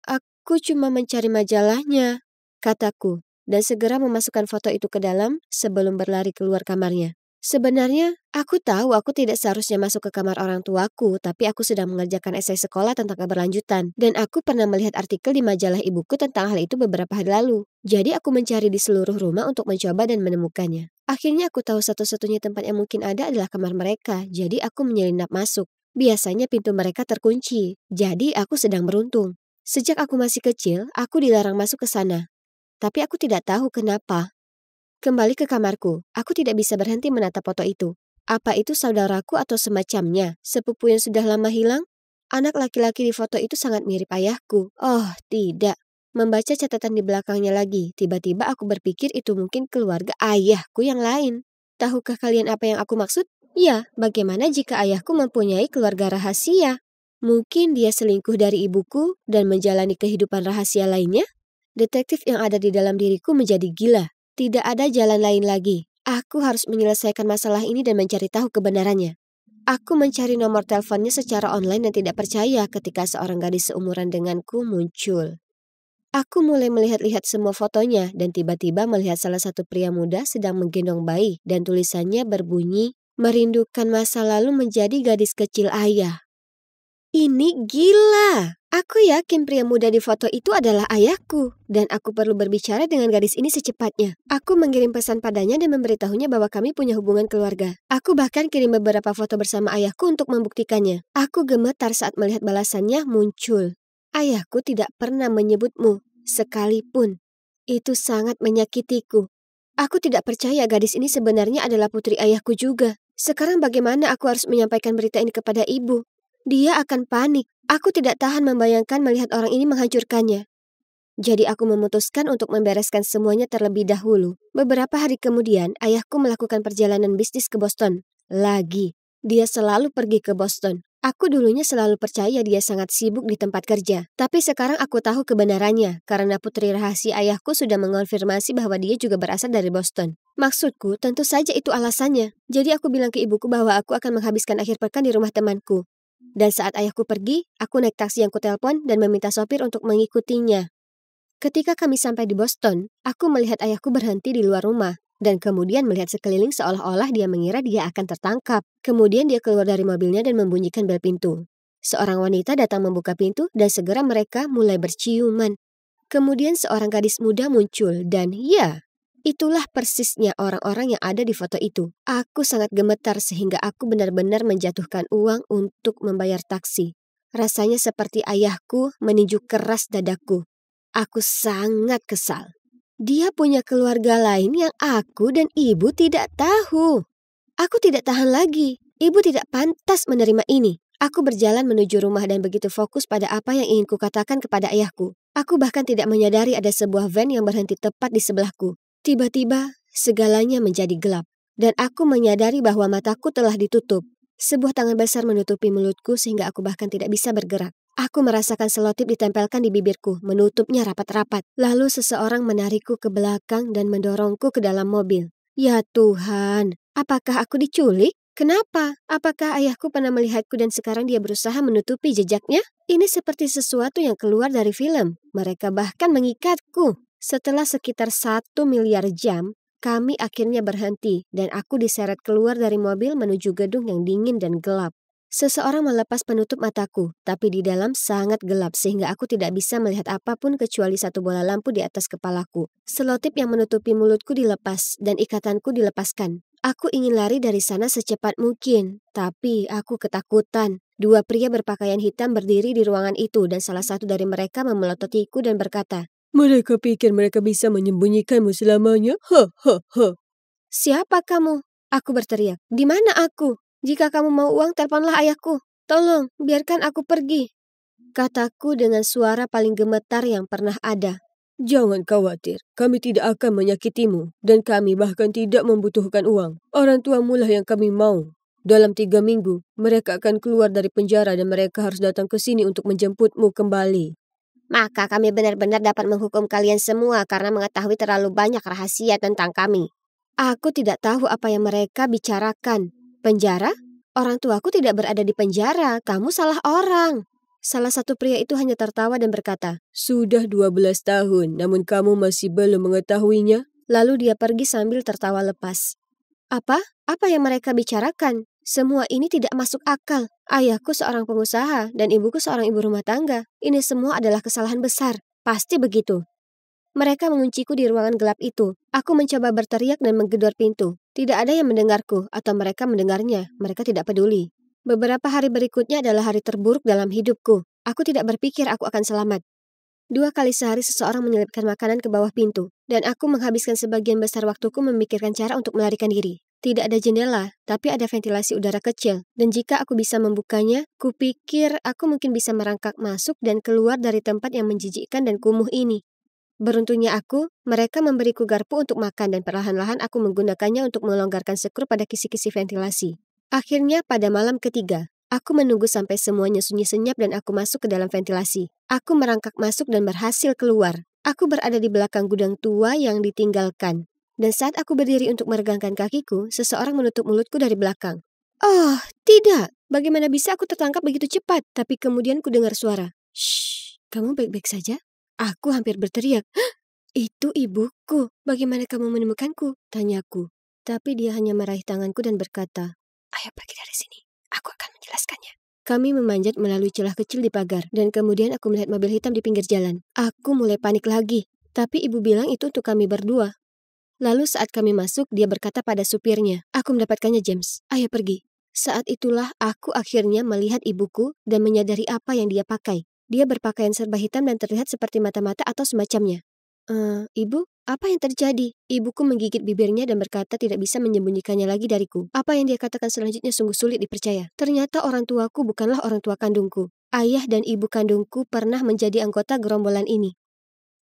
Aku cuma mencari majalahnya," kataku, dan segera memasukkan foto itu ke dalam sebelum berlari keluar kamarnya. Sebenarnya, aku tahu aku tidak seharusnya masuk ke kamar orang tuaku, tapi aku sedang mengerjakan esai sekolah tentang keberlanjutan, dan aku pernah melihat artikel di majalah ibuku tentang hal itu beberapa hari lalu. Jadi aku mencari di seluruh rumah untuk mencoba dan menemukannya. Akhirnya aku tahu satu-satunya tempat yang mungkin ada adalah kamar mereka, jadi aku menyelinap masuk. Biasanya pintu mereka terkunci, jadi aku sedang beruntung. Sejak aku masih kecil, aku dilarang masuk ke sana. Tapi aku tidak tahu kenapa. Kembali ke kamarku, aku tidak bisa berhenti menatap foto itu. Apa itu saudaraku atau semacamnya, sepupu yang sudah lama hilang? Anak laki-laki di foto itu sangat mirip ayahku. Oh, tidak. Membaca catatan di belakangnya lagi, tiba-tiba aku berpikir itu mungkin keluarga ayahku yang lain. Tahukah kalian apa yang aku maksud? Ya, bagaimana jika ayahku mempunyai keluarga rahasia? Mungkin dia selingkuh dari ibuku dan menjalani kehidupan rahasia lainnya? Detektif yang ada di dalam diriku menjadi gila. Tidak ada jalan lain lagi. Aku harus menyelesaikan masalah ini dan mencari tahu kebenarannya. Aku mencari nomor teleponnya secara online dan tidak percaya ketika seorang gadis seumuran denganku muncul. Aku mulai melihat-lihat semua fotonya dan tiba-tiba melihat salah satu pria muda sedang menggendong bayi dan tulisannya berbunyi, "Merindukan masa lalu menjadi gadis kecil ayah." Ini gila! Aku yakin pria muda di foto itu adalah ayahku, dan aku perlu berbicara dengan gadis ini secepatnya. Aku mengirim pesan padanya dan memberitahunya bahwa kami punya hubungan keluarga. Aku bahkan kirim beberapa foto bersama ayahku untuk membuktikannya. Aku gemetar saat melihat balasannya muncul. "Ayahku tidak pernah menyebutmu, sekalipun. Itu sangat menyakitiku. Aku tidak percaya gadis ini sebenarnya adalah putri ayahku juga. Sekarang bagaimana aku harus menyampaikan berita ini kepada ibu? Dia akan panik. Aku tidak tahan membayangkan melihat orang ini menghancurkannya. Jadi aku memutuskan untuk membereskan semuanya terlebih dahulu. Beberapa hari kemudian, ayahku melakukan perjalanan bisnis ke Boston. Lagi, dia selalu pergi ke Boston. Aku dulunya selalu percaya dia sangat sibuk di tempat kerja. Tapi sekarang aku tahu kebenarannya, karena putri rahasia ayahku sudah mengonfirmasi bahwa dia juga berasal dari Boston. Maksudku, tentu saja itu alasannya. Jadi aku bilang ke ibuku bahwa aku akan menghabiskan akhir pekan di rumah temanku. Dan saat ayahku pergi, aku naik taksi yang kutelepon dan meminta sopir untuk mengikutinya. Ketika kami sampai di Boston, aku melihat ayahku berhenti di luar rumah dan kemudian melihat sekeliling seolah-olah dia mengira dia akan tertangkap. Kemudian dia keluar dari mobilnya dan membunyikan bel pintu. Seorang wanita datang membuka pintu dan segera mereka mulai berciuman. Kemudian seorang gadis muda muncul dan ya, itulah persisnya orang-orang yang ada di foto itu. Aku sangat gemetar sehingga aku benar-benar menjatuhkan uang untuk membayar taksi. Rasanya seperti ayahku meninju keras dadaku. Aku sangat kesal. Dia punya keluarga lain yang aku dan ibu tidak tahu. Aku tidak tahan lagi. Ibu tidak pantas menerima ini. Aku berjalan menuju rumah dan begitu fokus pada apa yang ingin kukatakan kepada ayahku. Aku bahkan tidak menyadari ada sebuah van yang berhenti tepat di sebelahku. Tiba-tiba, segalanya menjadi gelap. Dan aku menyadari bahwa mataku telah ditutup. Sebuah tangan besar menutupi mulutku sehingga aku bahkan tidak bisa bergerak. Aku merasakan selotip ditempelkan di bibirku, menutupnya rapat-rapat. Lalu seseorang menarikku ke belakang dan mendorongku ke dalam mobil. Ya Tuhan, apakah aku diculik? Kenapa? Apakah ayahku pernah melihatku dan sekarang dia berusaha menutupi jejaknya? Ini seperti sesuatu yang keluar dari film. Mereka bahkan mengikatku. Setelah sekitar 1 miliar jam, kami akhirnya berhenti dan aku diseret keluar dari mobil menuju gedung yang dingin dan gelap. Seseorang melepas penutup mataku, tapi di dalam sangat gelap sehingga aku tidak bisa melihat apapun kecuali satu bola lampu di atas kepalaku. Selotip yang menutupi mulutku dilepas dan ikatanku dilepaskan. Aku ingin lari dari sana secepat mungkin, tapi aku ketakutan. 2 pria berpakaian hitam berdiri di ruangan itu dan salah satu dari mereka memelototiku dan berkata, Mereka pikir mereka bisa menyembunyikanmu selamanya? Ha, ha, ha. "Siapa kamu?" Aku berteriak. "Di mana aku? Jika kamu mau uang, teleponlah ayahku. Tolong, biarkan aku pergi." Kataku dengan suara paling gemetar yang pernah ada. Jangan khawatir, kami tidak akan menyakitimu dan kami bahkan tidak membutuhkan uang. Orang tuamu lah yang kami mau. Dalam 3 minggu, mereka akan keluar dari penjara dan mereka harus datang ke sini untuk menjemputmu kembali. Maka kami benar-benar dapat menghukum kalian semua karena mengetahui terlalu banyak rahasia tentang kami. Aku tidak tahu apa yang mereka bicarakan. Penjara? Orang tuaku tidak berada di penjara, kamu salah orang. Salah satu pria itu hanya tertawa dan berkata, Sudah 12 tahun, namun kamu masih belum mengetahuinya? lalu dia pergi sambil tertawa lepas. Apa? Apa yang mereka bicarakan? Semua ini tidak masuk akal. Ayahku seorang pengusaha dan ibuku seorang ibu rumah tangga. Ini semua adalah kesalahan besar. Pasti begitu. Mereka mengunciku di ruangan gelap itu. Aku mencoba berteriak dan menggedor pintu. Tidak ada yang mendengarku atau mereka mendengarnya. Mereka tidak peduli. Beberapa hari berikutnya adalah hari terburuk dalam hidupku. Aku tidak berpikir aku akan selamat. 2 kali sehari seseorang menyelipkan makanan ke bawah pintu, dan aku menghabiskan sebagian besar waktuku memikirkan cara untuk melarikan diri. Tidak ada jendela, tapi ada ventilasi udara kecil, dan jika aku bisa membukanya, kupikir aku mungkin bisa merangkak masuk dan keluar dari tempat yang menjijikkan dan kumuh ini. Beruntungnya aku, mereka memberiku garpu untuk makan dan perlahan-lahan aku menggunakannya untuk melonggarkan skru pada kisi-kisi ventilasi. Akhirnya pada malam ketiga, aku menunggu sampai semuanya sunyi senyap dan aku masuk ke dalam ventilasi. Aku merangkak masuk dan berhasil keluar. Aku berada di belakang gudang tua yang ditinggalkan. Dan saat aku berdiri untuk meregangkan kakiku, seseorang menutup mulutku dari belakang. Oh, tidak! Bagaimana bisa aku tertangkap begitu cepat? Tapi kemudian ku dengar suara. Shh, kamu baik-baik saja? Aku hampir berteriak. Hah, itu ibuku. Bagaimana kamu menemukanku? Tanyaku. Tapi dia hanya meraih tanganku dan berkata, ayo pergi dari sini. Aku akan menjelaskannya. Kami memanjat melalui celah kecil di pagar, dan kemudian aku melihat mobil hitam di pinggir jalan. Aku mulai panik lagi, tapi ibu bilang itu untuk kami berdua. Lalu saat kami masuk, dia berkata pada supirnya, aku mendapatkannya James, ayo pergi. Saat itulah aku akhirnya melihat ibuku dan menyadari apa yang dia pakai. Dia berpakaian serba hitam dan terlihat seperti mata-mata atau semacamnya. Ibu, apa yang terjadi? Ibuku menggigit bibirnya dan berkata tidak bisa menyembunyikannya lagi dariku. Apa yang dia katakan selanjutnya sungguh sulit dipercaya. Ternyata orang tuaku bukanlah orang tua kandungku. Ayah dan ibu kandungku pernah menjadi anggota gerombolan ini.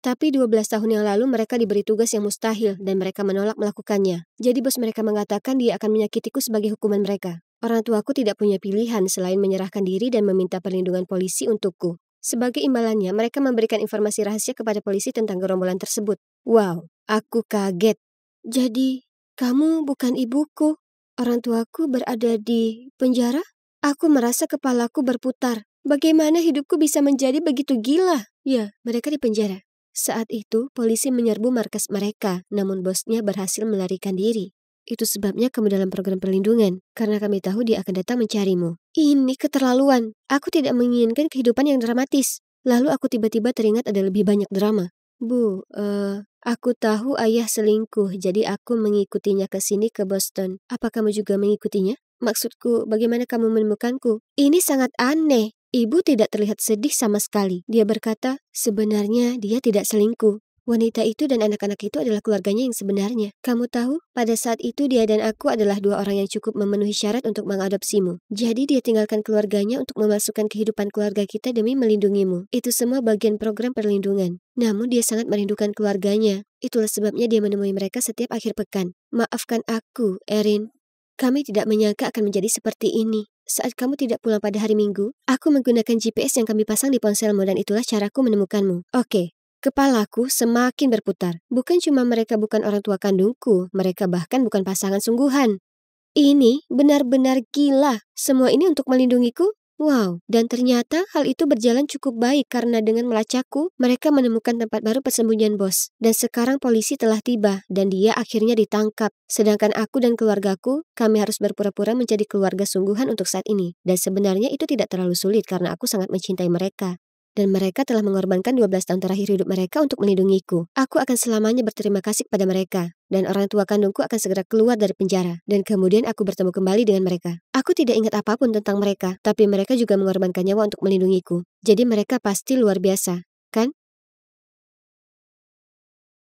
Tapi 12 tahun yang lalu mereka diberi tugas yang mustahil dan mereka menolak melakukannya. Jadi bos mereka mengatakan dia akan menyakitiku sebagai hukuman mereka. Orang tuaku tidak punya pilihan selain menyerahkan diri dan meminta perlindungan polisi untukku. Sebagai imbalannya, mereka memberikan informasi rahasia kepada polisi tentang gerombolan tersebut. Wow, aku kaget. Jadi, kamu bukan ibuku? Orang tuaku berada di penjara? Aku merasa kepalaku berputar. Bagaimana hidupku bisa menjadi begitu gila? Ya, mereka di penjara. Saat itu, polisi menyerbu markas mereka, namun bosnya berhasil melarikan diri. Itu sebabnya kamu dalam program perlindungan, karena kami tahu dia akan datang mencarimu. Ini keterlaluan. Aku tidak menginginkan kehidupan yang dramatis. Lalu aku tiba-tiba teringat ada lebih banyak drama. Bu, aku tahu ayah selingkuh, jadi aku mengikutinya ke sini ke Boston. Apa kamu juga mengikutinya? Maksudku, bagaimana kamu menemukanku? Ini sangat aneh. Ibu tidak terlihat sedih sama sekali. Dia berkata, sebenarnya dia tidak selingkuh. Wanita itu dan anak-anak itu adalah keluarganya yang sebenarnya. Kamu tahu, pada saat itu dia dan aku adalah dua orang yang cukup memenuhi syarat untuk mengadopsimu. Jadi dia tinggalkan keluarganya untuk memasukkan kehidupan keluarga kita demi melindungimu. Itu semua bagian program perlindungan. Namun dia sangat merindukan keluarganya. Itulah sebabnya dia menemui mereka setiap akhir pekan. Maafkan aku, Erin. Kami tidak menyangka akan menjadi seperti ini. Saat kamu tidak pulang pada hari Minggu, aku menggunakan GPS yang kami pasang di ponselmu dan itulah caraku menemukanmu. Oke. Kepalaku semakin berputar. Bukan cuma mereka bukan orang tua kandungku, mereka bahkan bukan pasangan sungguhan. Ini benar-benar gila. Semua ini untuk melindungiku? Wow, dan ternyata hal itu berjalan cukup baik karena dengan melacakku, mereka menemukan tempat baru persembunyian bos. Dan sekarang polisi telah tiba dan dia akhirnya ditangkap. Sedangkan aku dan keluargaku, kami harus berpura-pura menjadi keluarga sungguhan untuk saat ini. Dan sebenarnya itu tidak terlalu sulit karena aku sangat mencintai mereka. Dan mereka telah mengorbankan 12 tahun terakhir hidup mereka untuk melindungiku. Aku akan selamanya berterima kasih kepada mereka. Dan orang tua kandungku akan segera keluar dari penjara. Dan kemudian aku bertemu kembali dengan mereka. Aku tidak ingat apapun tentang mereka, tapi mereka juga mengorbankan nyawa untuk melindungiku. Jadi mereka pasti luar biasa.